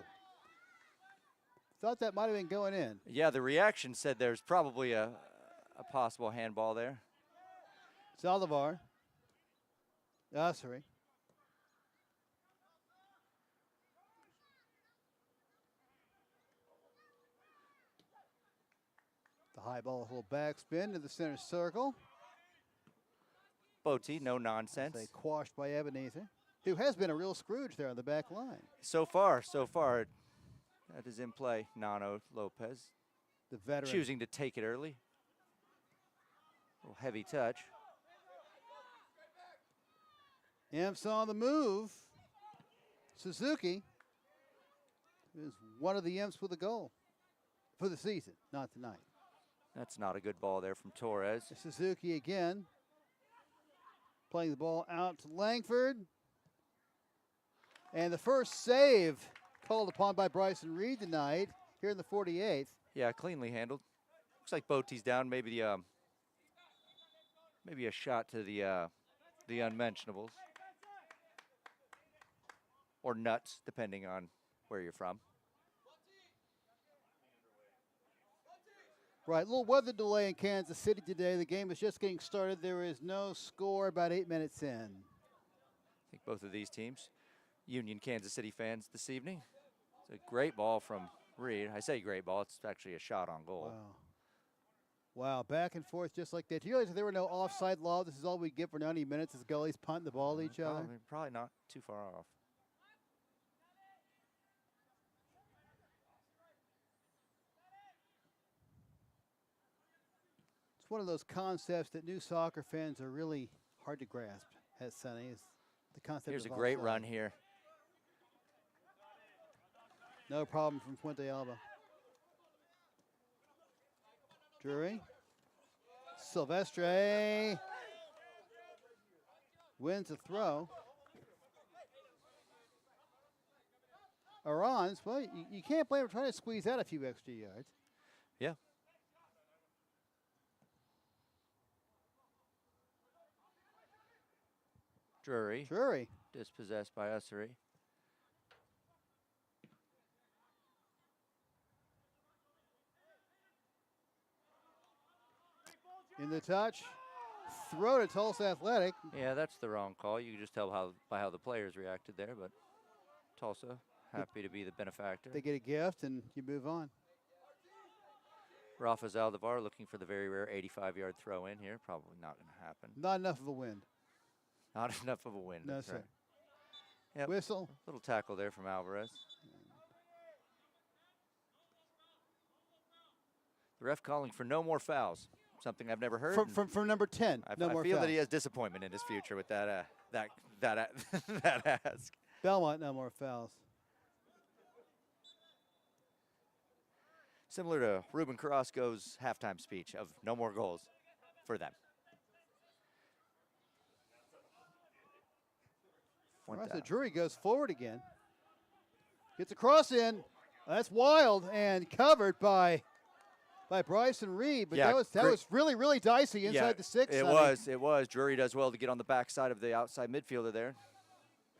Thought that might have been going in. Yeah, the reaction said there's probably a possible handball there. Saldivar. Ussery. The high ball, a little backspin to the center circle. Boaty, no nonsense. They quashed by Ebenezer, who has been a real Scrooge there on the back line. So far, that is in play. Nano Lopez, The veteran. choosing to take it early. A little heavy touch. Imps on the move. Suzuki is one of the Imps with a goal for the season, not tonight. That's not a good ball there from Torres. Suzuki again. Playing the ball out to Langford. And the first save called upon by Bryson Reed tonight here in the 48th. Yeah, cleanly handled. Looks like Boaty's down. Maybe a shot to the unmentionables. Or nuts, depending on where you're from. Right, a little weather delay in Kansas City today. The game is just getting started. There is no score about 8 minutes in. I think both of these teams, Union Kansas City fans this evening. It's a great ball from Reed. I say great ball. It's actually a shot on goal. Wow, back and forth just like that. Do you realize if there were no offside law, this is all we get for 90 minutes is gullies punting the ball at each other? Probably not too far off. It's one of those concepts that new soccer fans are really hard to grasp, has Sonny, is the concept Here's of a great offside. run here. No problem from Fuente Alba. Drury. Silvestre wins a throw. Arons, well, you can't blame him trying to squeeze out a few extra yards. Yeah. Drury. Dispossessed by Ussery. In the touch. Throw to Tulsa Athletic. Yeah, that's the wrong call. You can just tell by how the players reacted there, but Tulsa happy to be the benefactor. They get a gift and you move on. Rafa Zaldivar looking for the very rare 85-yard throw in here. Probably not going to happen. Not enough of a win. Not enough of a win. No, that's sir. right. Yep. Whistle. Little tackle there from Alvarez. The ref calling for no more fouls. Something I've never heard. From number 10. I No more feel fouls. that he has disappointment in his future with that that ask. Belmont, no more fouls. Similar to Ruben Carrasco's halftime speech of no more goals for them. All right, so Drury goes forward again. Gets a cross in. That's wild and covered by Bryson Reed, but Yeah, that was really, really dicey inside the 6. It was. Drury does well to get on the backside of the outside midfielder there.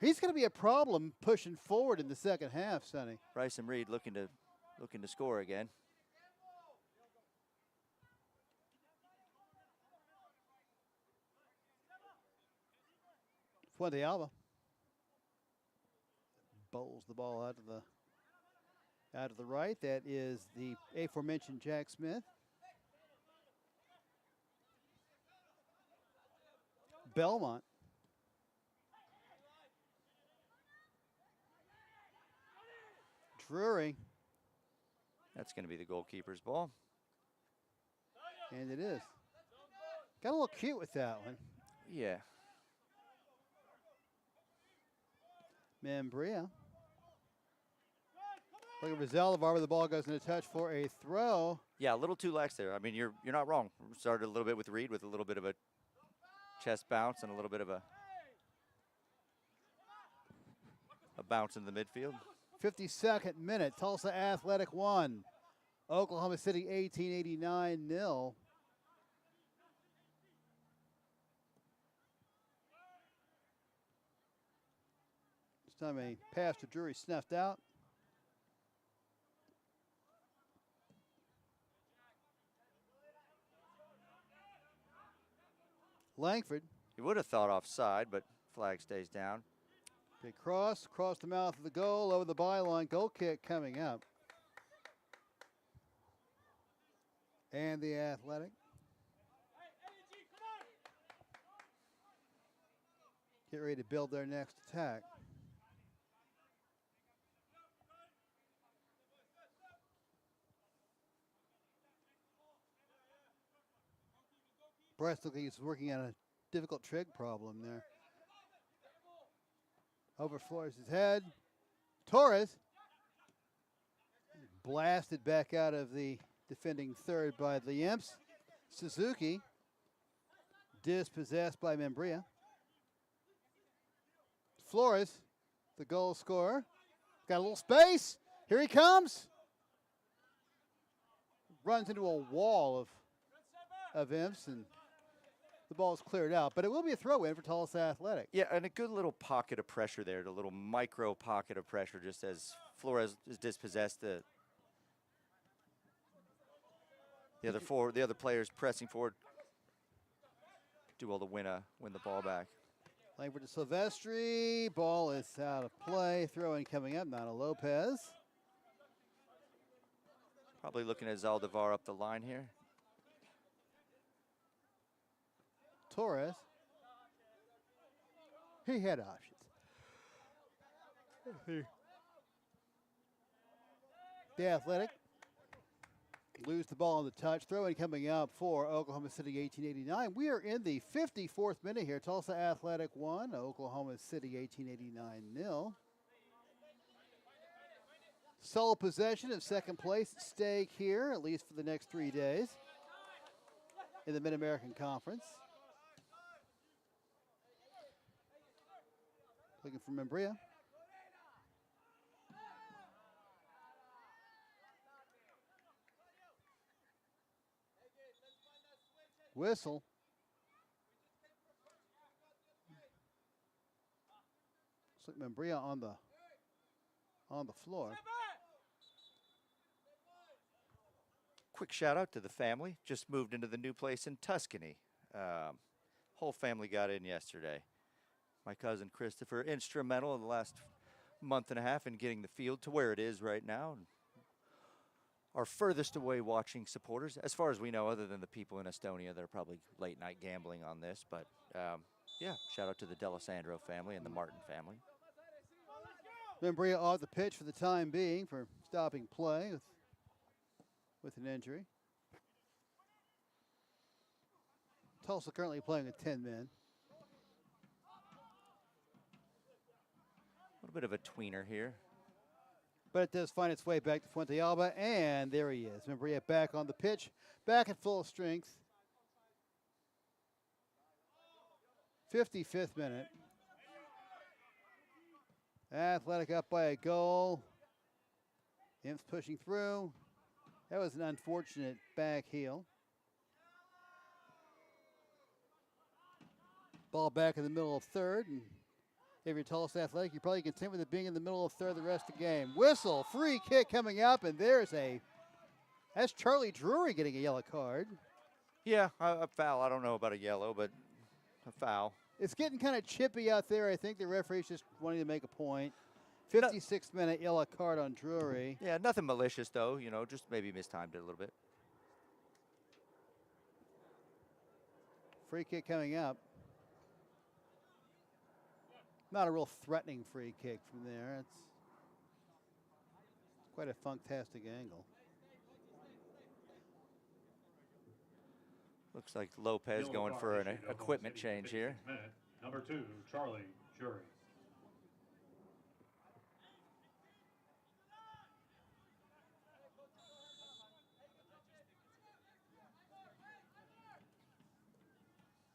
He's going to be a problem pushing forward in the second half, Sonny. Bryson Reed looking to score again. Fuente Alba bowls the ball out of the right. That is the aforementioned Jack Smith. Belmont. Drury. That's going to be the goalkeeper's ball. And it is. Got a little cute with that one. Yeah. Membria. Looking for Zalavar, where the ball goes into touch for a throw. Yeah, a little too lax there. I mean, you're not wrong. Started a little bit with Reed with a little bit of a chest bounce and a little bit of a bounce in the midfield. 52nd minute, Tulsa Athletic 1. Oklahoma City 1889 0. This time a pass to Drury snuffed out. Langford. You would have thought offside, but flag stays down. Big cross, across the mouth of the goal, over the byline. Goal kick coming up. And the Athletic. Get ready to build their next attack. Bryce looks like he's working on a difficult trig problem there. Overflows his head. Torres blasted back out of the defending third by the Imps. Suzuki dispossessed by Membria. Flores, the goal scorer. Got a little space. Here he comes. Runs into a wall of Imps, and the ball's cleared out. But it will be a throw-in for Tulsa Athletic. Yeah, and a good little pocket of pressure there, the little micro pocket of pressure just as Flores is dispossessed. The other players pressing forward do well to win the ball back. Langford to Silvestri. Ball is out of play. Throw-in coming up. Nana Lopez. Probably looking at Zaldivar up the line here. Torres. He had options. The Athletic lose the ball on the touch. Throw-in coming up for Oklahoma City 1889. We are in the 54th minute here. Tulsa Athletic 1, Oklahoma City 1889 0. Sole possession of second place at stake here, at least for the next 3 days in the Mid-American Conference. Looking for Membria. Whistle. Looks like Membria on the floor. Quick shout out to the family. Just moved into the new place in Tuscany. Whole family got in yesterday. My cousin Christopher, instrumental in the last month and a half in getting the field to where it is right now. Our furthest away watching supporters, as far as we know, other than the people in Estonia, they're probably late night gambling on this. But yeah, shout out to the D'Alessandro family and the Martin family. Membria off the pitch for the time being for stopping play with an injury. Tulsa currently playing with 10 men. A little bit of a tweener here. But it does find its way back to Fuente Alba, and there he is. Membria back on the pitch, back at full strength. 55th minute. Athletic up by a goal. Imps pushing through. That was an unfortunate back heel. Ball back in the middle of third. And if you're Tulsa Athletic, you're probably content with it being in the middle of third the rest of the game. Whistle, free kick coming up, and that's Charlie Drury getting a yellow card. Yeah, a foul. I don't know about a yellow, but a foul. It's getting kind of chippy out there. I think the referee's just wanting to make a point. 56th minute yellow card on Drury. Yeah, nothing malicious, though. Just maybe mistimed it a little bit. Free kick coming up. Not a real threatening free kick from there. It's quite a fantastic angle. Looks like Lopez going for an equipment change here. Minute. Number 2, Charlie Jury.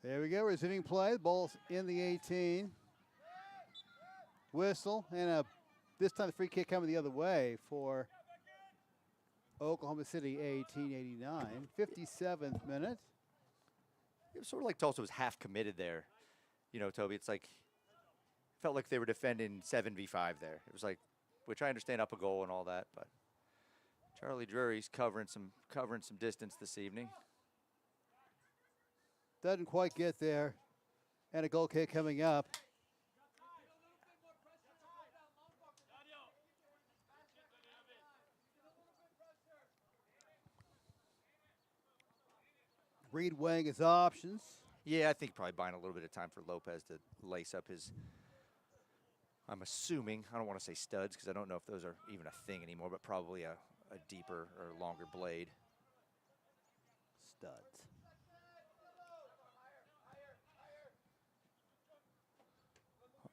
There we go, resuming play. The ball's in the 18. Whistle, and this time the free kick coming the other way for Oklahoma City 1889. 57th minute. It was sort of like Tulsa was half committed there. Toby, it's like, felt like they were defending 7v5 there. It was like, which I understand up a goal and all that, but Charlie Drury's covering some distance this evening. Doesn't quite get there. And a goal kick coming up. Reed weighing his options. Yeah, I think probably buying a little bit of time for Lopez to lace up his, I'm assuming, I don't want to say studs because I don't know if those are even a thing anymore, but probably a deeper or longer blade. Studs.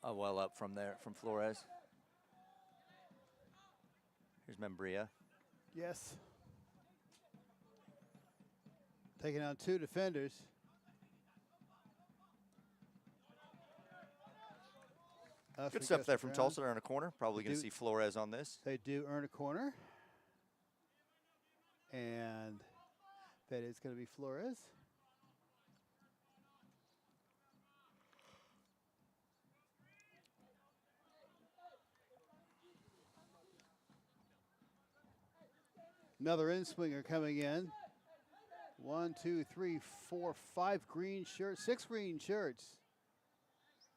Well up from Flores. Here's Membria. Yes. Taking on 2 defenders. Good stuff there from Tulsa. They're in a corner. Probably going to see Flores on this. They do earn a corner. And that is going to be Flores. Another in-swinger coming in. 1, 2, 3, 4, 5 green shirts, 6 green shirts.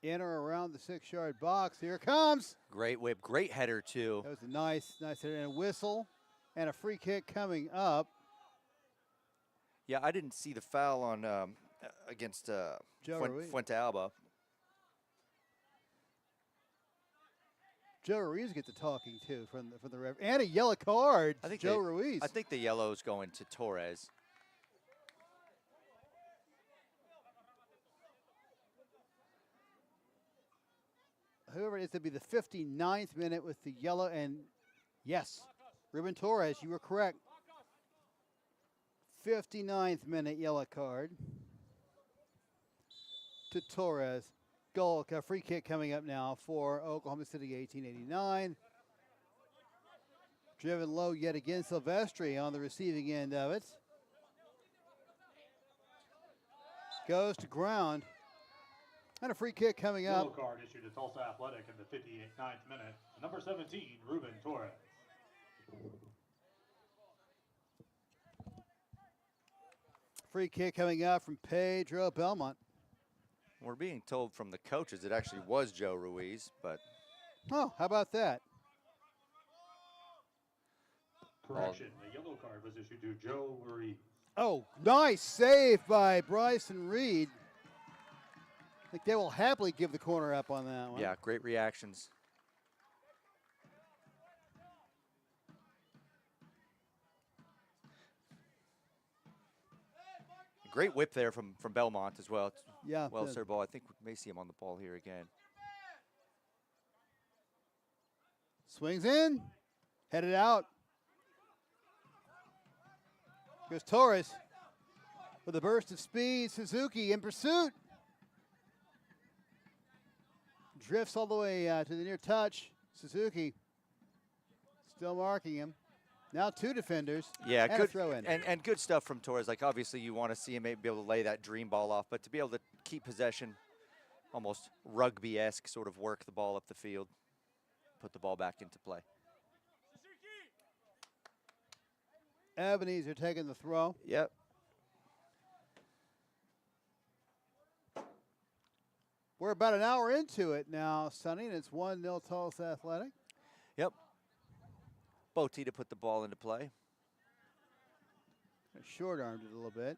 In or around the 6-yard box. Here it comes. Great whip, great header too. That was a nice header, and a whistle and a free kick coming up. Yeah, I didn't see the foul on against Fuente Alba. Joe Ruiz gets the talking too from the ref, and a yellow card. I think Ruiz. I think the yellow's going to Torres. Whoever it is, to be the 59th minute with the yellow, and yes, Ruben Torres, you were correct. 59th minute yellow card to Torres. Goal, a free kick coming up now for Oklahoma City 1889. Driven low yet again, Silvestri on the receiving end of it. Goes to ground. And a free kick coming up. Yellow card issued to Tulsa Athletic in the 59th minute. Number 17, Ruben Torres. Free kick coming up from Pedro Belmont. We're being told from the coaches it actually was Joe Ruiz, but oh, how about that? Correction, the yellow card was issued to Joe Ruiz. Oh, nice save by Bryson Reed. I think they will happily give the corner up on that one. yeah, great reactions. Great whip there from Belmont as well. It's Yeah. well served ball. I think we may see him on the ball here again. Swings in. Headed out. Here's Torres with a burst of speed. Suzuki in pursuit. Drifts all the way to the near touch. Suzuki still marking him. Now 2 defenders. Yeah, and good a throw in. and good stuff from Torres. Like obviously you want to see him maybe be able to lay that dream ball off, but to be able to keep possession, almost rugby-esque sort of work the ball up the field, put the ball back into play. Ebenezer taking the throw. Yep. We're about an hour into it now, Sonny, and it's 1-0 Tulsa Athletic. Yep. Boti to put the ball into play. Short-armed it a little bit.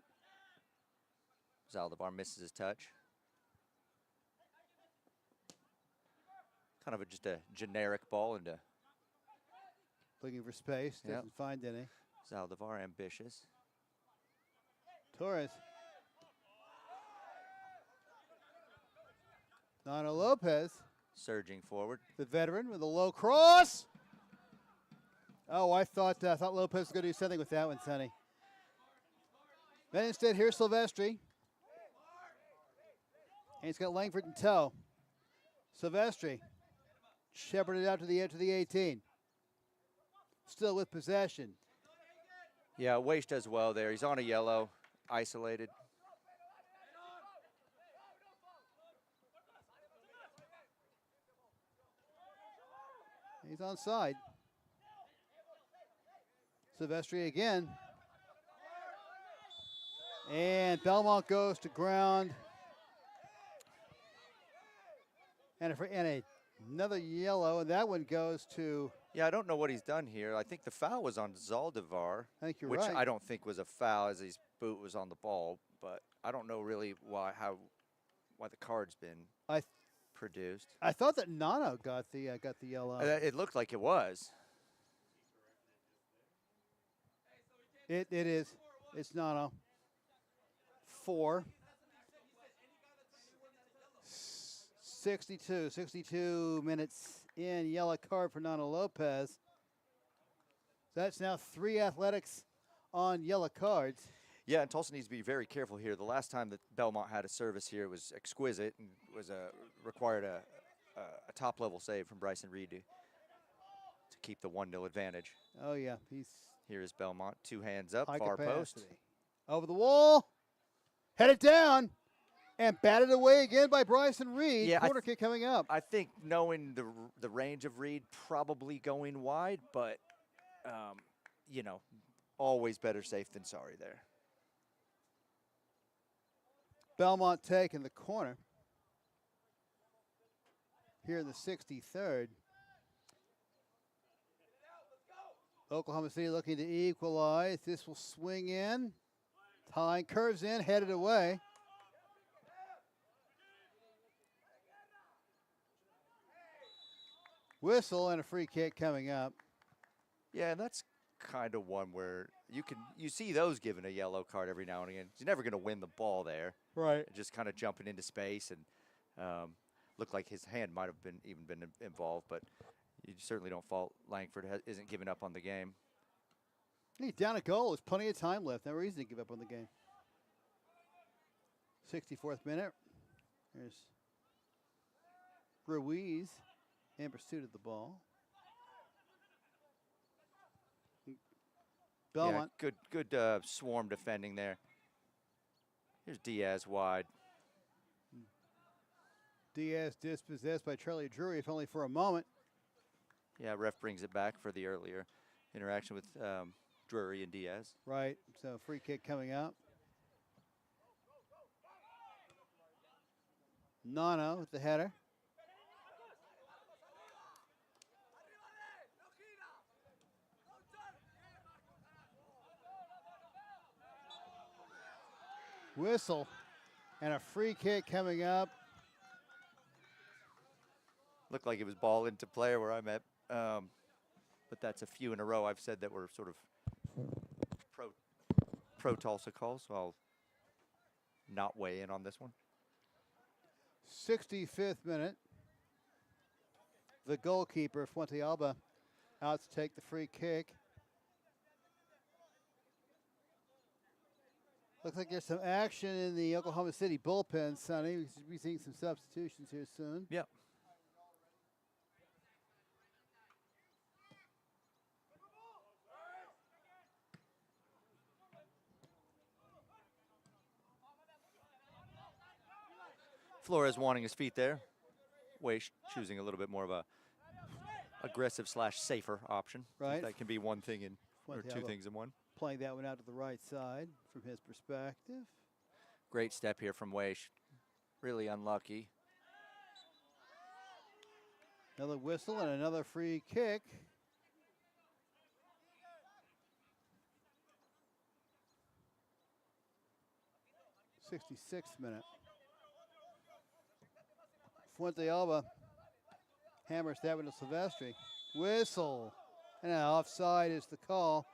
Zaldivar misses his touch. Kind of just a generic ball into Looking for space. Yep. Doesn't find any. Zaldivar, ambitious. Torres. Nano Lopez, Surging forward. the veteran, with a low cross. Oh, I thought Lopez was going to do something with that one, Sonny. Then instead, here's Silvestri. And he's got Langford in tow. Silvestri shepherded out to the edge of the 18. Still with possession. Yeah, Weish does well there. He's on a yellow, isolated. He's onside. Silvestri again. And Belmont goes to ground. And another yellow, and that one goes to, Yeah, I don't know what he's done here. I think the foul was on Zaldivar, I think you're which right. I don't think was a foul as his boot was on the ball, but I don't know really why the card's been produced. I thought that Nano got the yellow. It looked like it was. It is. It's Nano. 4. 62 minutes in. Yellow card for Nano Lopez. That's now 3 Athletics on yellow cards. Yeah, and Tulsa needs to be very careful here. The last time that Belmont had a service here was exquisite and required a top-level save from Bryson Reed to keep the 1-0 advantage. Oh, yeah. He's Here is Belmont, 2 hands up, high far post. capacity. Over the wall. Headed down. And batted away again by Bryson Reed. Yeah, Corner kick coming up. I think knowing the range of Reed, probably going wide, but, always better safe than sorry there. Belmont taking the corner here in the 63rd. Oklahoma City looking to equalize. This will swing in. Tying curves in, headed away. Whistle and a free kick coming up. Yeah, and that's kind of one where you see those given a yellow card every now and again. You're never going to win the ball there. Right. Just kind of jumping into space and looked like his hand might have been involved, but you certainly don't fault Langford. Isn't giving up on the game. He's down a goal. There's plenty of time left. No reason to give up on the game. 64th minute. There's Ruiz in pursuit of the ball. Belmont. Yeah, good swarm defending there. Here's Diaz wide. Diaz dispossessed by Charlie Drury, if only for a moment. Yeah, ref brings it back for the earlier interaction with Drury and Diaz. Right, so free kick coming up. Nano with the header. Whistle and a free kick coming up. Looked like it was ball into player where I'm at, but that's a few in a row I've said that were sort of pro Tulsa calls, so I'll not weigh in on this one. 65th minute. The goalkeeper, Fuentealba, out to take the free kick. Looks like there's some action in the Oklahoma City bullpen, Sonny. We should be seeing some substitutions here soon. Yep. Flores wanting his feet there. Weish choosing a little bit more of a aggressive / safer option. Right. That can be one thing in, or two Fuentealba things in one. playing that one out to the right side from his perspective. Great step here from Weish. Really unlucky. Another whistle and another free kick. '66th minute. Fuentealba hammers that one to Silvestri. Whistle. And now offside is the call.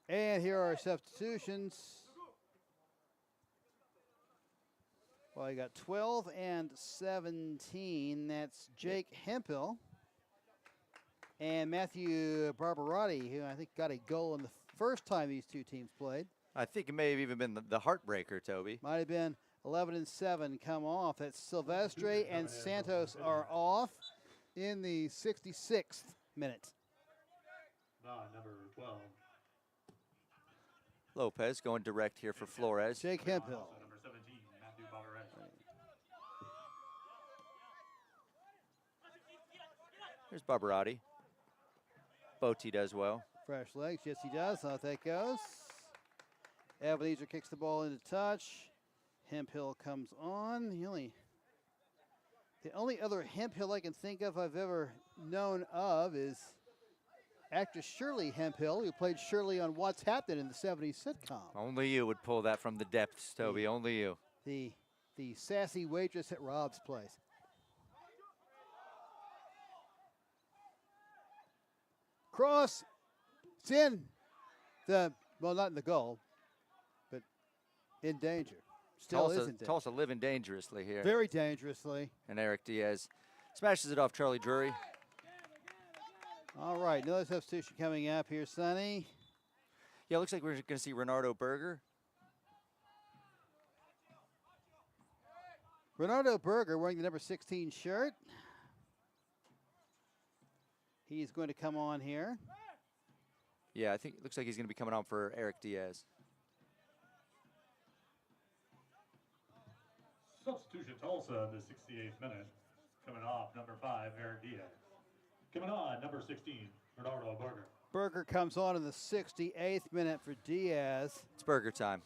And here are our substitutions. Well, you got 12 and 17. That's Jake Hemphill and Matthew Barbarotti, who I think got a goal in the first time these two teams played. I think it may have even been the heartbreaker, Toby. Might have been 11 and 7 come off. That's Silvestre and Santos are off in the 66th minute. Number 12. Lopez going direct here for Flores. Jake Hemphill. Also number 17, Matthew Barbarotti. Here's Barbarotti. Boti does well. Fresh legs, yes he does. Out that goes. Ebenezer kicks the ball into touch. Hemphill comes on. The only other Hemphill I can think of I've ever known of is actress Shirley Hemphill, who played Shirley on What's Happening in the '70s sitcom. Only you would pull that from the depths, Toby. Only you. The sassy waitress at Rob's place. Cross. It's in the, well, not in the goal, but in danger. Still is in danger. Tulsa living dangerously here. Very dangerously. And Eric Diaz smashes it off Charlie Drury. All right, another substitution coming up here, Sonny. Yeah, looks like we're going to see Renardo Berger. Renardo Berger wearing the number 16 shirt. He's going to come on here. Yeah, I think it looks like he's going to be coming on for Eric Diaz. Substitution Tulsa in the 68th minute. Coming off number 5, Eric Diaz. Coming on number 16, Renardo Berger. Berger comes on in the 68th minute for Diaz. It's Berger time.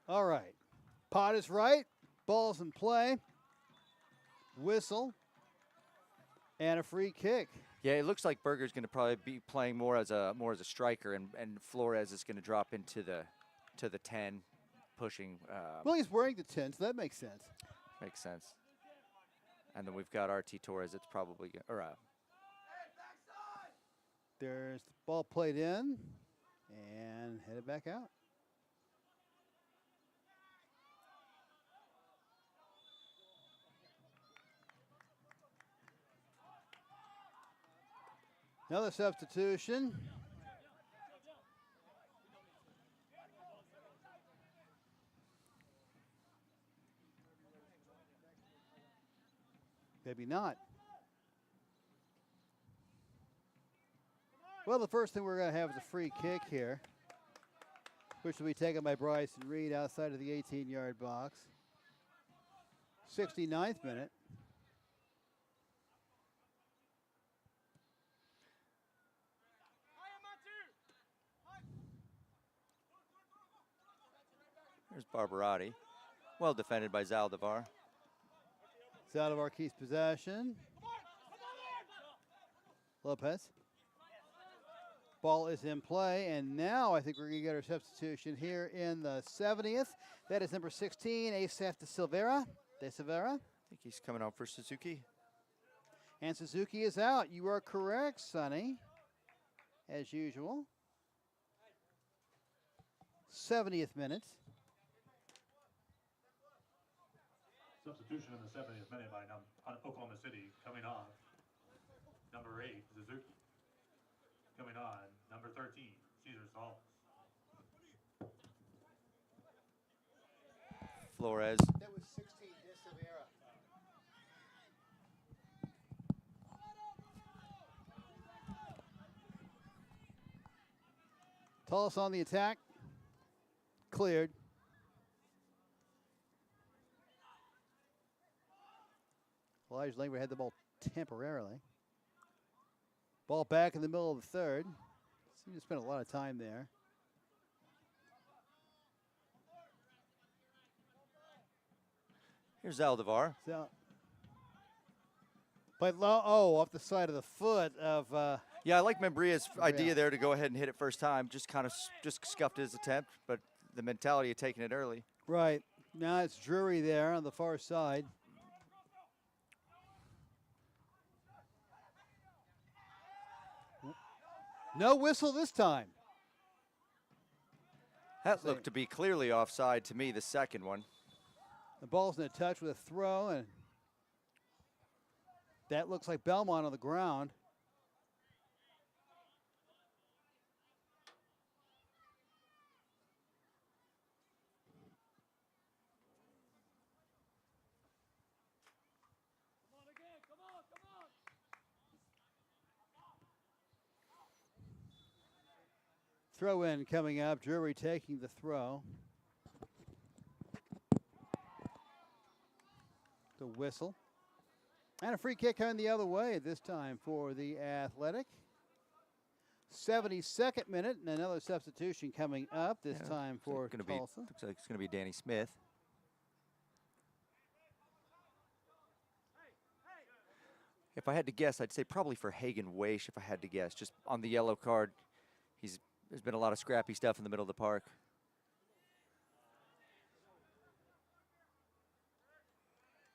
All right. Pot is right. Ball's in play. Whistle. And a free kick. Yeah, it looks like Berger's going to probably be playing more as a striker, and Flores is going to drop into the 10, pushing. Well, he's wearing the 10, so that makes sense. Makes sense. And then we've got RT Torres. It's probably There's the ball played in and headed back out. Another substitution. Maybe not. Well, the first thing we're going to have is a free kick here, which will be taken by Bryson Reed outside of the 18-yard box. 69th minute. There's Barbarotti. Well defended by Zaldivar. Zaldivar keeps possession. Lopez. Ball is in play, and now I think we're going to get our substitution here in the 70th. That is number 16, Asaf De Silveira. I think he's coming out for Suzuki. And Suzuki is out. You are correct, Sonny, as usual. 70th minute. Substitution in the 70th minute by Oklahoma City. Coming on, number 8, Suzuki. Coming on, number 13, Caesar Salas. Flores. That was 16 Disavera. Tulsa on the attack. Cleared. Elijah Langford had the ball temporarily. Ball back in the middle of the third. Seemed to spend a lot of time there. Here's Aldevar. So, but low, off the side of the foot of. Yeah, I like Membria's Membria. idea there to go ahead and hit it first time. Just kind of just scuffed his attempt, but the mentality of taking it early. Right. Now it's Drury there on the far side. No whistle this time. That looked to be clearly offside to me, the second one. The ball's in a touch with a throw, and that looks like Belmont on the ground. Come on again. Come on. Come on. Throw in coming up. Drury taking the throw. The whistle. And a free kick coming the other way this time for the Athletic. 72nd minute, and another substitution coming up this time for Tulsa. Looks like it's going to be Danny Smith. If I had to guess, I'd say probably for Hagen Weish, if I had to guess. Just on the yellow card, there's been a lot of scrappy stuff in the middle of the park.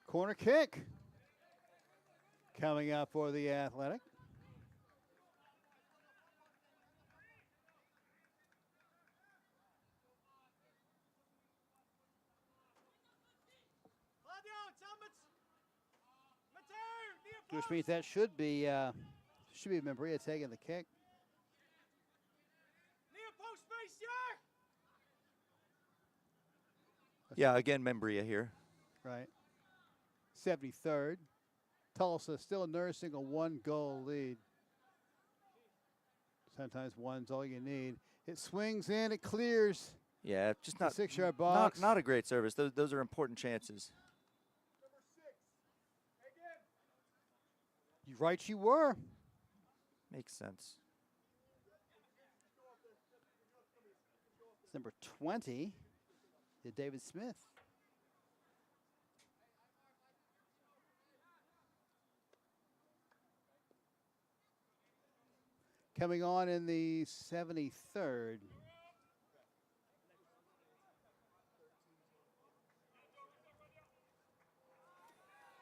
Corner kick coming up for the Athletic. Which means that should be Membria taking the kick. Yeah, again, Membria here. Right. 73rd. Tulsa still nursing a 1-goal lead. Sometimes one's all you need. It swings in, it clears. Yeah, just not the 6-yard box. Not a great service. Those are important chances. You're right, you were. Makes sense. It's number 20, David Smith. Coming on in the 73rd.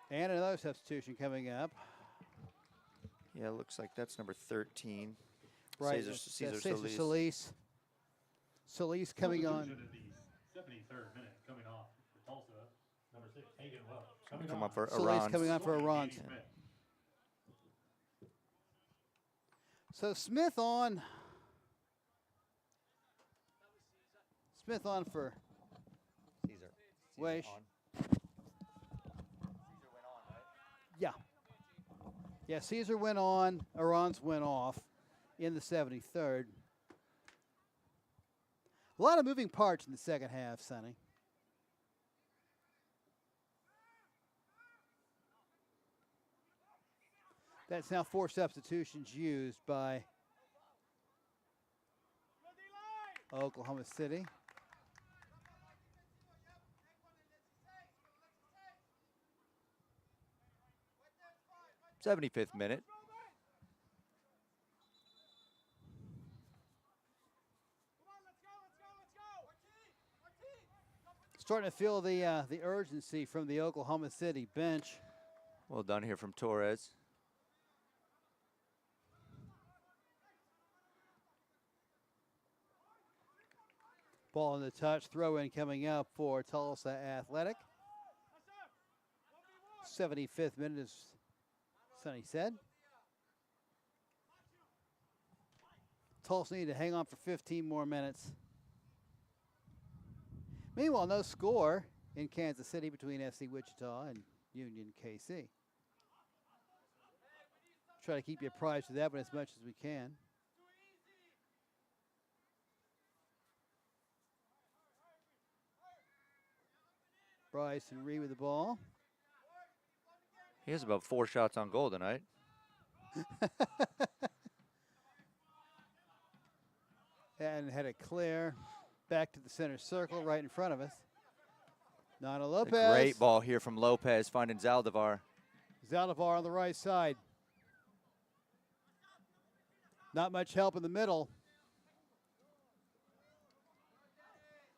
And another substitution coming up. Yeah, it looks like that's number 13. Right, Cesar Solis. Solis. Solis coming on. Substitution in the 73rd minute. Coming off for Tulsa, number 6, Hagen Welch. Come on for Solis Iran. coming on for Iran. So Smith on for Caesar. Weish. Caesar went on, right? Yeah. Yeah, Caesar went on, Iran's went off in the 73rd. A lot of moving parts in the second half, Sonny. That's now 4 substitutions used by Oklahoma City. 75th minute. Starting to feel the urgency from the Oklahoma City bench. Well done here from Torres. Ball in the touch, throw in coming up for Tulsa Athletic. 75th minute, as Sonny said. Tulsa need to hang on for 15 more minutes. Meanwhile, no score in Kansas City between FC Wichita and Union KC. Try to keep you apprised of that one as much as we can. Bryson Reed with the ball. He has about 4 shots on goal tonight. And had it clear back to the center circle right in front of us. Nana Lopez. A great ball here from Lopez finding Zaldivar. Zaldivar on the right side. Not much help in the middle.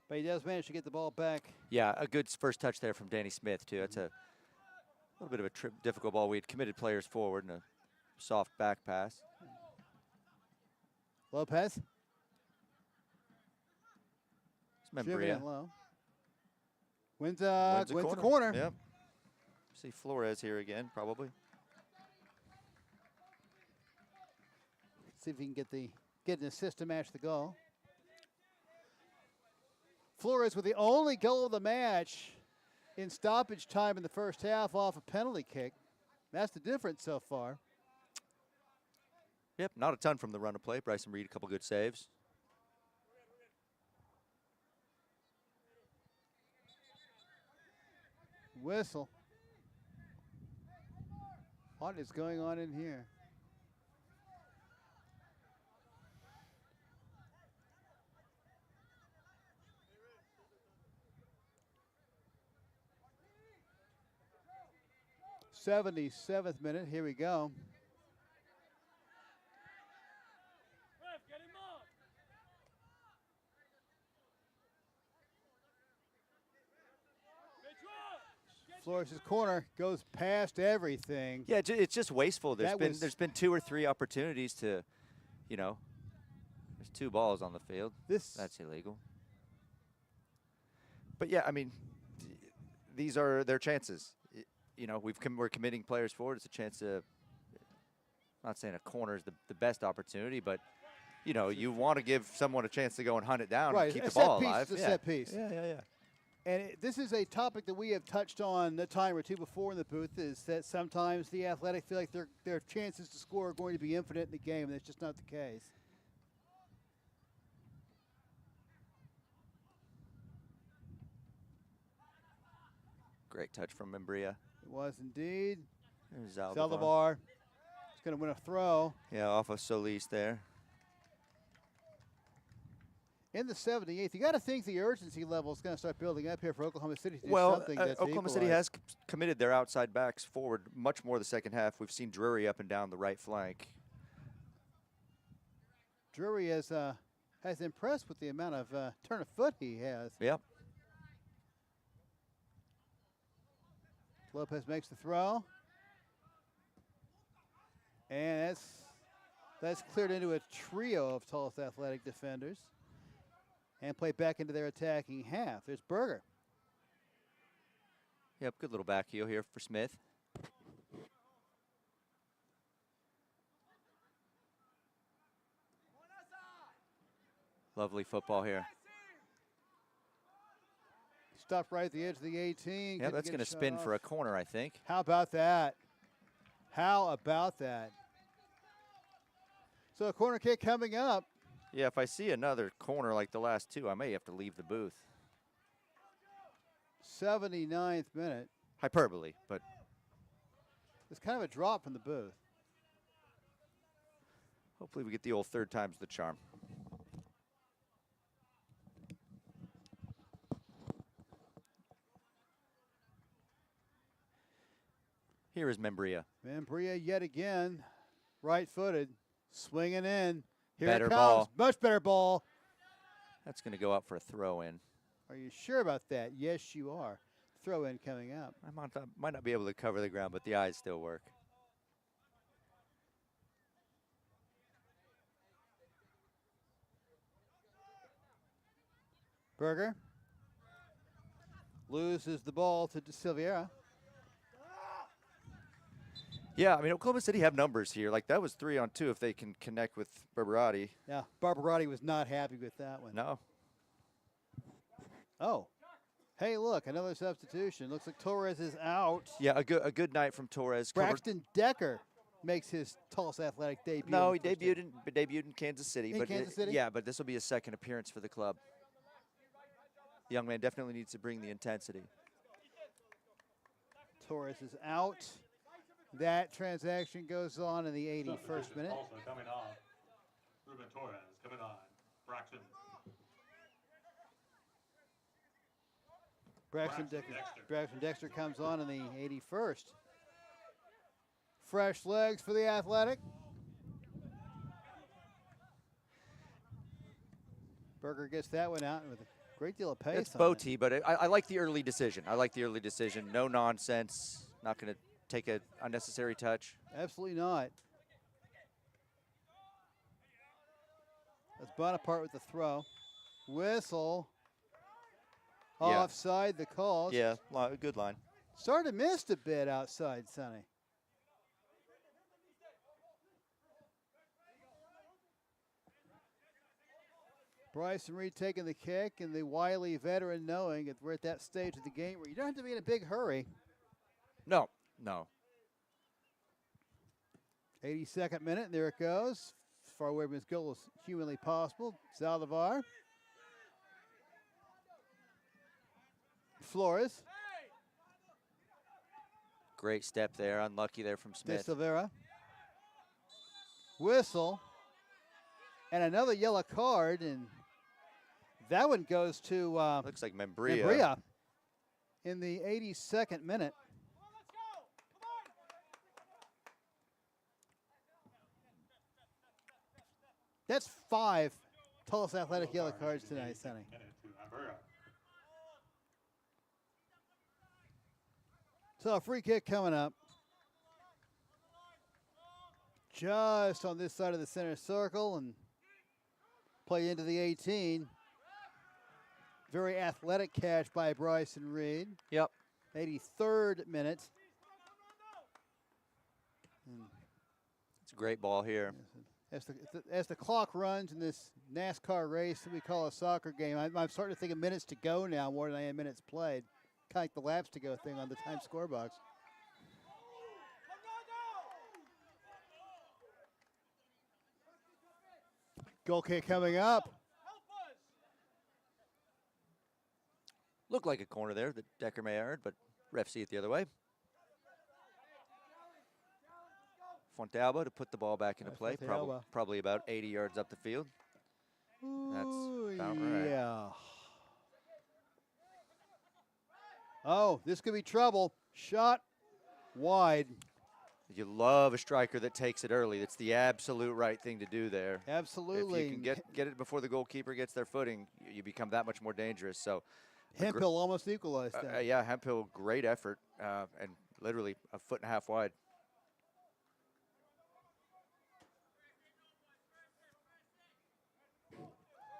But he does manage to get the ball back. Yeah, a good first touch there from Danny Smith, too. That's a little bit of a difficult ball. We had committed players forward and a soft back pass. Lopez. It's Membria. Low. Wins a corner. Yep. See Flores here again, probably. See if he can get an assist to match the goal. Flores with the only goal of the match in stoppage time in the first half off a penalty kick. That's the difference so far. Yep, not a ton from the run of play. Bryson Reed, a couple good saves. Whistle. What is going on in here? '77th minute. Here we go. Ref, get him up. Flores' corner goes past everything. Yeah, it's just wasteful. There's been 2 or 3 opportunities to, you know, there's 2 balls on the field. That's illegal. But yeah, I mean, these are their chances. You know, we're committing players forward. It's a chance to. I'm not saying a corner is the best opportunity, but you know, you want to give someone a chance to go and hunt it down and keep the ball alive. It's a set piece. Yeah. And this is a topic that we have touched on a time or two before in the booth, is that sometimes the Athletic feel like their chances to score are going to be infinite in the game, and that's just not the case. Great touch from Membria. It was indeed. There's Zaldivar. He's going to win a throw. Yeah, off of Solis there. In the 78th, you got to think the urgency level is going to start building up here for Oklahoma City to do Well, something that's Oklahoma City has committed their outside backs forward much more the second half. We've seen Drury up and down the right flank. Drury has impressed with the amount of turn of foot he has. Yep. Lopez makes the throw. And that's cleared into a trio of Tulsa Athletic defenders. And play back into their attacking half. There's Berger. Yep, good little back heel here for Smith. Lovely football here. Stopped right at the edge of the 18. Yeah, that's going to spin for a corner, I think. How about that? How about that? So a corner kick coming up. Yeah, if I see another corner like the last 2, I may have to leave the booth. 79th minute. Hyperbole, but it's kind of a drop from the booth. Hopefully we get the old 3rd time's the charm. Here is Membria. Membria yet again, right-footed, swinging in. Here Better it comes. ball. Much better ball. That's going to go up for a throw-in. Are you sure about that? Yes, you are. Throw-in coming up. I might not be able to cover the ground, but the eyes still work. Berger loses the ball to De Silveira. Yeah, I mean, Oklahoma City have numbers here. Like, that was 3-on-2 if they can connect with Barbarati. Yeah, Barbarati was not happy with that one. No. Oh. Hey, look, another substitution. Looks like Torres is out. Yeah, a good night from Torres. Braxton Decker makes his Tulsa Athletic debut. No, he debuted in Kansas City. Kansas City? Yeah, but this will be his second appearance for the club. The young man definitely needs to bring the intensity. Torres is out. That transaction goes on in the 81st minute. Also coming off. Ruben Torres coming on. Braxton. Braxton Dexter comes on in the 81st. Fresh legs for the Athletic. Berger gets that one out with a great deal of pace. It's Boti, but I like the early decision. No nonsense. Not going to take an unnecessary touch. Absolutely not. That's Bonaparte with the throw. Whistle. Yeah. Offside the calls. Yeah, good line. Sort of missed a bit outside, Sonny. Bryson Reed taking the kick, and the wily veteran knowing that we're at that stage of the game where you don't have to be in a big hurry. No. 82nd minute, and there it goes. As far away from his goal as humanly possible. Zaldivar. Flores. Great step there. Unlucky there from De Smith. Silveira. Whistle. And another yellow card, and that one goes to Looks like Membria. Membria in the 82nd minute. That's 5 Tulsa Athletic yellow cards tonight, Sonny. So a free kick coming up. Just on this side of the center circle and play into the 18. Very athletic catch by Bryson Reed. Yep. 83rd minute. It's a great ball here. As the clock runs in this NASCAR race that we call a soccer game, I'm starting to think of minutes to go now more than I am minutes played. Kind of like the laps to go thing on the time score box. Goal kick coming up. Looked like a corner there that Decker may have earned, but ref see it the other way. Fontalba to put the ball back into play, probably about 80 yards up the field. That's about right. Yeah. Oh, this could be trouble. Shot wide. You love a striker that takes it early. That's the absolute right thing to do there. Absolutely. If you can get it before the goalkeeper gets their footing, you become that much more dangerous. So Hemphill almost equalized that. Yeah, Hemphill, great effort, and literally a foot and a half wide.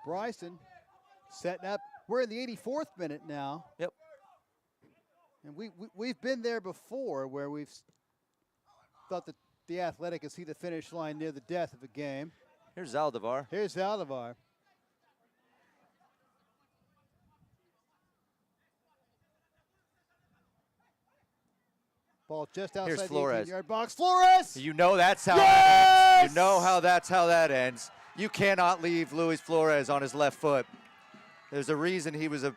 Bryson setting up. We're in the 84th minute now. Yep. And we've been there before where we've thought that the Athletic could see the finish line near the death of a game. Here's Zaldivar. Ball just outside Here's the Flores. 18-yard box. Flores! You know that's how yes! that ends. You know how that ends. You cannot leave Luis Flores on his left foot. There's a reason he was a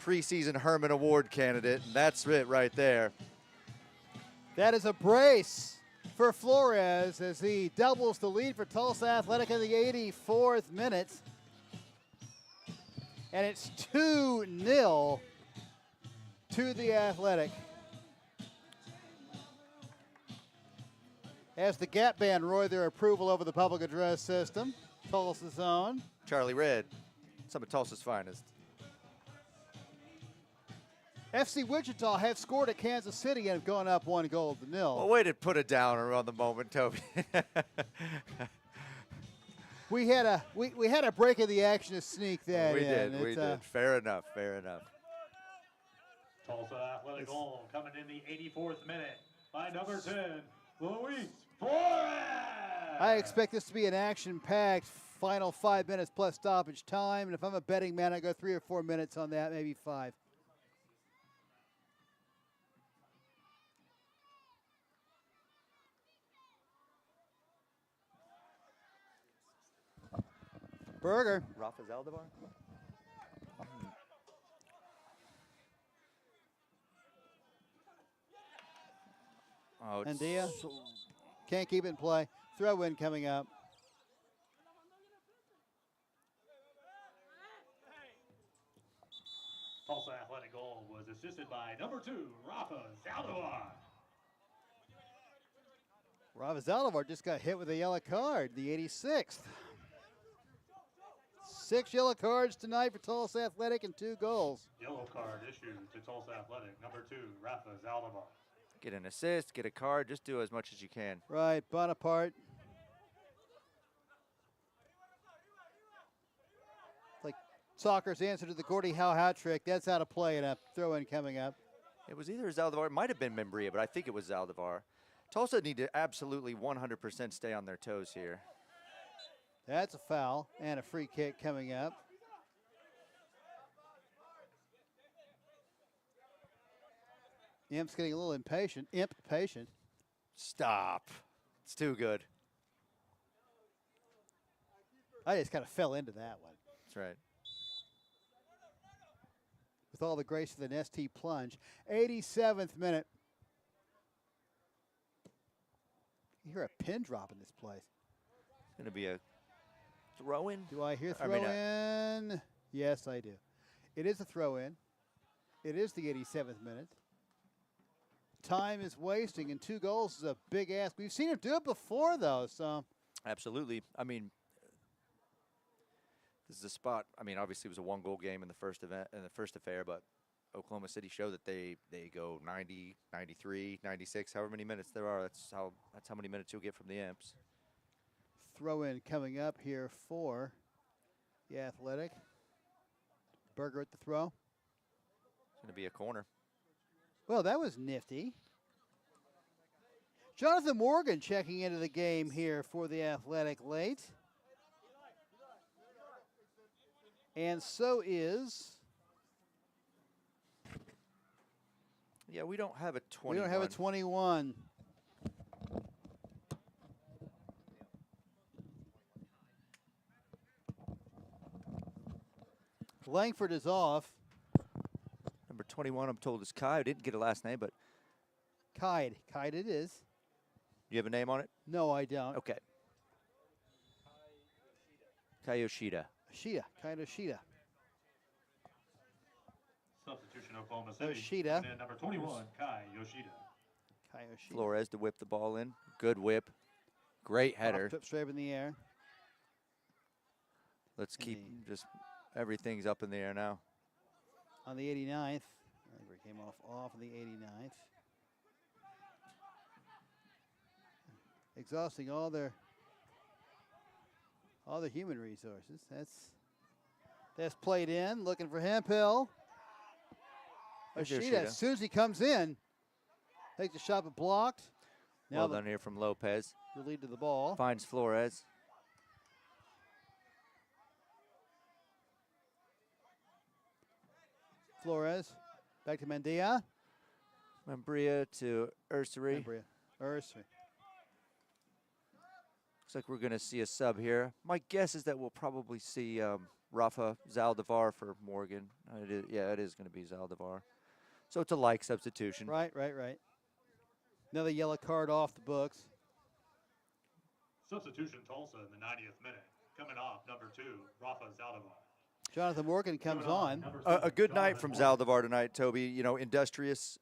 preseason Herman Award candidate, and that's it right there. That is a brace for Flores as he doubles the lead for Tulsa Athletic in the 84th minute. And it's 2-0 to the Athletic. As the Gap Band roared their approval over the public address system, Tulsa's own. Charlie Red, some of Tulsa's finest. FC Wichita have scored at Kansas City and have gone up 1-0. Well, way to put a downer on the moment, Toby. We had a break of the action to sneak that we in. did. We did. Fair enough. Fair enough. Tulsa Athletic goal coming in the 84th minute by number 10, Luis Flores. I expect this to be an action-packed final 5 minutes plus stoppage time. And if I'm a betting man, I go 3 or 4 minutes on that, maybe 5. Berger. Rafa Zaldivar? Oh, it's Andia can't keep it in play. Throw in coming up. Tulsa Athletic goal was assisted by number 2, Rafa Zaldivar. Rafa Zaldivar just got hit with a yellow card, the 86th. 6 yellow cards tonight for Tulsa Athletic and 2 goals. Yellow card issued to Tulsa Athletic, number 2, Rafa Zaldivar. get an assist, get a card, just do as much as you can. Right, Bonaparte. Like soccer's answer to the Gordie Howe hat trick. That's how to play it up. Throw in coming up. It was either Zaldivar, it might have been Membria, but I think it was Zaldivar. Tulsa need to absolutely 100% stay on their toes here. That's a foul and a free kick coming up. Imp's getting a little impatient. Imp patient. Stop. It's too good. I just kind of fell into that one. That's right. With all the grace of an ST plunge. 87th minute. You hear a pin drop in this place. It's going to be a throw-in. Do I hear throw-in? Yes, I do. It is a throw-in. It is the 87th minute. Time is wasting, and 2 goals is a big ask. We've seen him do it before, though. So Absolutely. I mean, this is a spot. I mean, obviously, it was a 1-goal game in the first event, in the first affair, but Oklahoma City showed that they go 90, 93, 96, however many minutes there are. That's how many minutes you'll get from the Imps. throw-in coming up here for the Athletic. Berger at the throw. It's going to be a corner. Well, that was nifty. Jonathan Morgan checking into the game here for the Athletic late. And so is... Yeah, we don't have a 21. We don't have a 21. Langford is off. Number 21, I'm told, is Kai. I didn't get a last name, but Kide. Kide it is. you have a name on it? No, I don't. Okay. Kai Yoshida. Yoshida. Kide Yoshida. Substitution Oklahoma City. Yoshida. And number 21, Kai Yoshida. Kai Yoshida. Flores to whip the ball in. Good whip. Great header. Flip straight up in the air. Let's keep just everything's up in the air now. On the 89th. Langford came off on the 89th. Exhausting all their human resources. That's played in. Looking for Hemphill. There's Yoshida, Yoshida. as soon as he comes in, takes the shot but blocked. Now Well done here from Lopez. the lead to the ball. Finds Flores. Flores back to Mendia. Membria to Ursary. Ursary. Looks like we're going to see a sub here. My guess is that we'll probably see Rafa Zaldivar for Morgan. It is going to be Zaldivar. So it's a like substitution. Right. Another yellow card off the books. Substitution Tulsa in the 90th minute. Coming off, number 2, Rafa Zaldivar. Jonathan Morgan comes on. A good night from Zaldivar tonight, Toby. You know, industrious,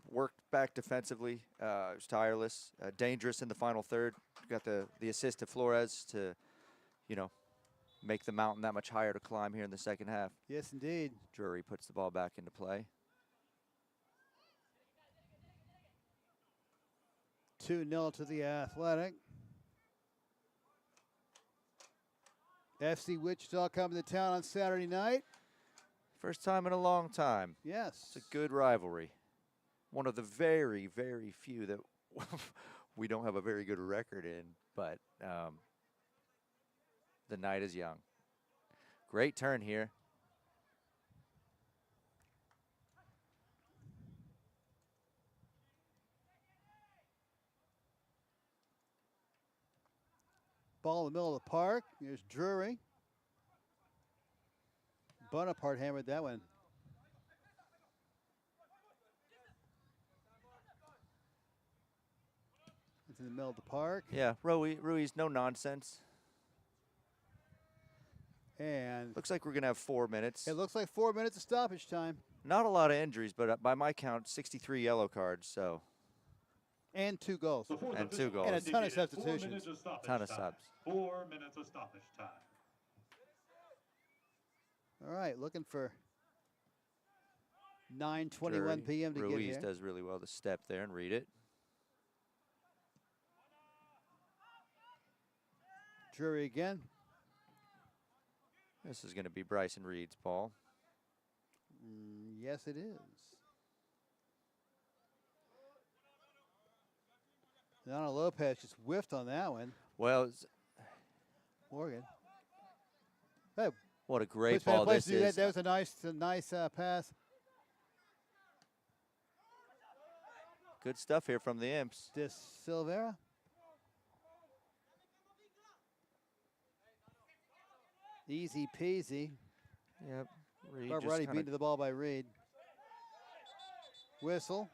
worked back defensively, was tireless, dangerous in the final third. Got the assist to Flores to, make the mountain that much higher to climb here in the second half. Yes, indeed. Drury puts the ball back into play. 2-0 to the Athletic. FC Wichita coming to town on Saturday night. First time in a long time. Yes. It's a good rivalry. One of the very, very few that we don't have a very good record in, but the night is young. Great turn here. Ball in the middle of the park. Here's Drury. Bonaparte hammered that one. It's in the middle of the park. Yeah, Ruiz, no nonsense. And looks like we're going to have 4 minutes. It looks like 4 minutes of stoppage time. Not a lot of injuries, but by my count, 63 yellow cards, so. And 2 goals. And 2 goals. And a ton of substitutions. Ton of subs. 4 minutes of stoppage time. All right, looking for 9:21 p.m. to get here. Ruiz does really well to step there and read it. Drury again. This is going to be Bryson Reed's ball. Yes, it is. Donna Lopez just whiffed on that one. Well, Morgan. Hey, what a great ball this is. That was a nice pass. Good stuff here from the Imps. De Silveira. Easy peasy. Yep. Barbarotti beat to the ball by Reed. Whistle.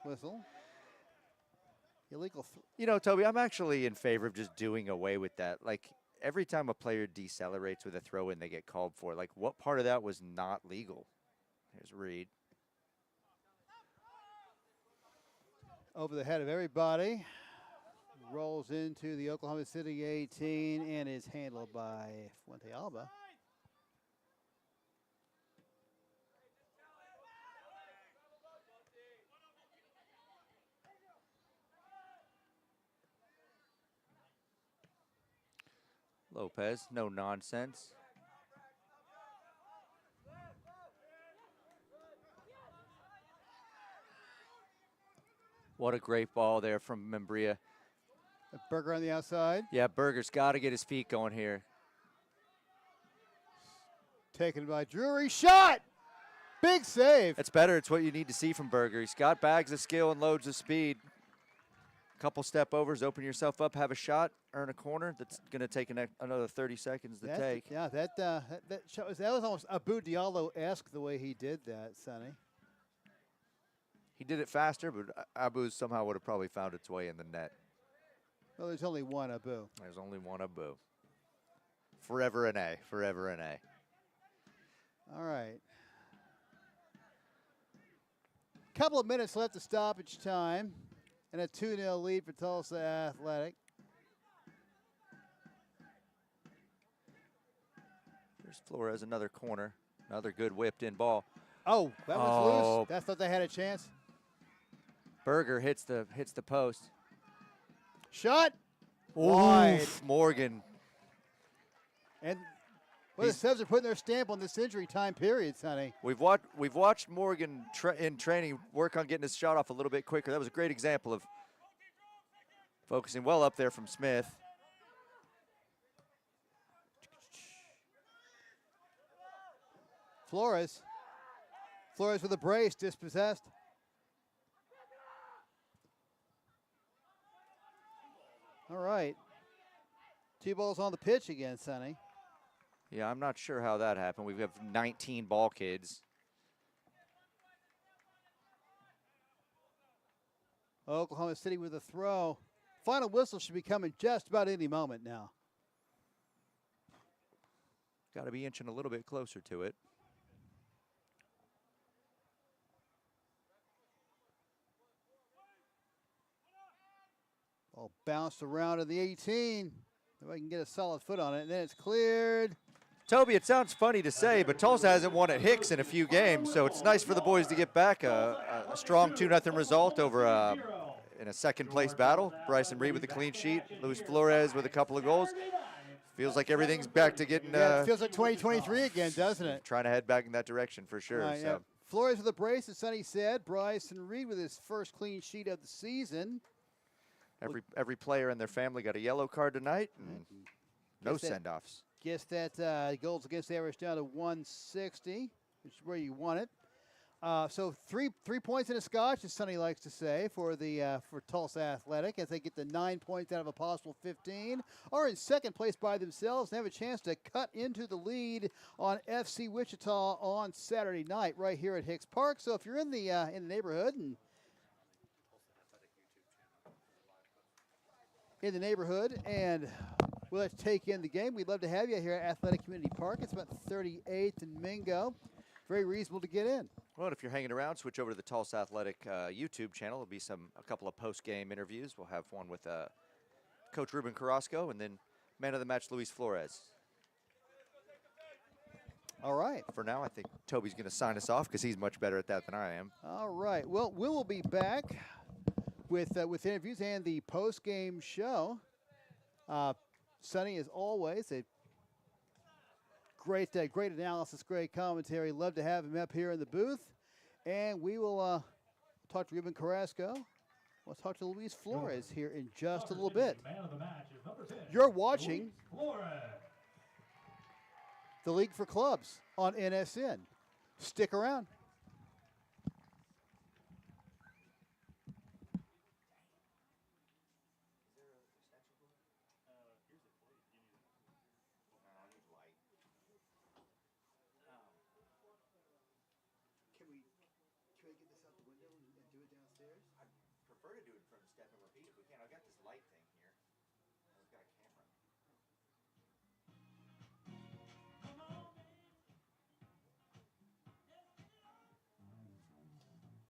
Illegal. You know, Toby, I'm actually in favor of just doing away with that. Like, every time a player decelerates with a throw-in, they get called for. Like, what part of that was not legal? Here's Reed. Over the head of everybody. Rolls into the Oklahoma City 18 and is handled by Fuente Alba. Lopez, no nonsense. What a great ball there from Membria. Berger on the outside. Yeah, Berger's got to get his feet going here. Taken by Drury. Shot! Big save. That's better. It's what you need to see from Berger. He's got bags of skill and loads of speed. Couple step overs, open yourself up, have a shot, earn a corner. That's going to take another 30 seconds to take. Yeah, that was almost Abu Diallo-esque the way he did that, Sonny. He did it faster, but Abu somehow would have probably found its way in the net. Well, there's only one Abu. There's only one Abu. Forever an A, forever an A. All right. Couple of minutes left of stoppage time. And a 2-0 lead for Tulsa Athletic. Here's Flores, another corner. Another good whipped-in ball. Oh, that was loose. That's thought they had a chance. Berger hits the post. Shot. Wide. Morgan. And the subs are putting their stamp on this injury time period, Sonny. We've watched Morgan in training work on getting his shot off a little bit quicker. That was a great example of focusing well up there from Smith. Flores with a brace, dispossessed. All right. 2 balls on the pitch again, Sonny. Yeah, I'm not sure how that happened. We have 19 ball kids. Oklahoma City with a throw. Final whistle should be coming just about any moment now. Got to be inching a little bit closer to it. Ball bounced around in the 18. If I can get a solid foot on it, and then it's cleared. Toby, it sounds funny to say, but Tulsa hasn't won at Hicks in a few games, so it's nice for the boys to get back a strong 2-0 result over in a second-place battle. Bryson Reed with a clean sheet, Luis Flores with a couple of goals. Feels like everything's back to getting Yeah, it feels like 2023 again, doesn't it? trying to head back in that direction for sure. Right, yeah. So Flores with the brace, as Sonny said. Bryson Reed with his first clean sheet of the season. every player and their family got a yellow card tonight, and no Guess that- send-offs. Gets that goals against average down to 160, which is where you want it. So three points in a scotch, as Sonny likes to say, for Tulsa Athletic, as they get the 9 points out of a possible 15, are in second place by themselves and have a chance to cut into the lead on FC Wichita on Saturday night right here at Hicks Park. So if you're in the neighborhood and well, let's take in the game. We'd love to have you here at Athletic Community Park. It's about 38th and Mingo. Very reasonable to get in. Well, if you're hanging around, switch over to the Tulsa Athletic YouTube channel. There'll be a couple of post-game interviews. We'll have one with Coach Ruben Carrasco and then man of the match Luis Flores. All right. For now, I think Toby's going to sign us off because he's much better at that than I am. All right. Well, we will be back with interviews and the post-game show. Sonny, as always, a great analysis, great commentary. Love to have him up here in the booth. And we will talk to Ruben Carrasco. We'll talk to Luis Flores here in just a little bit. Man of the match is number 10. You're watching Flores. the League for Clubs on NSN. Stick around. Can we get this out the window and do it downstairs? I prefer to do it from step and repeat if we can. I've got the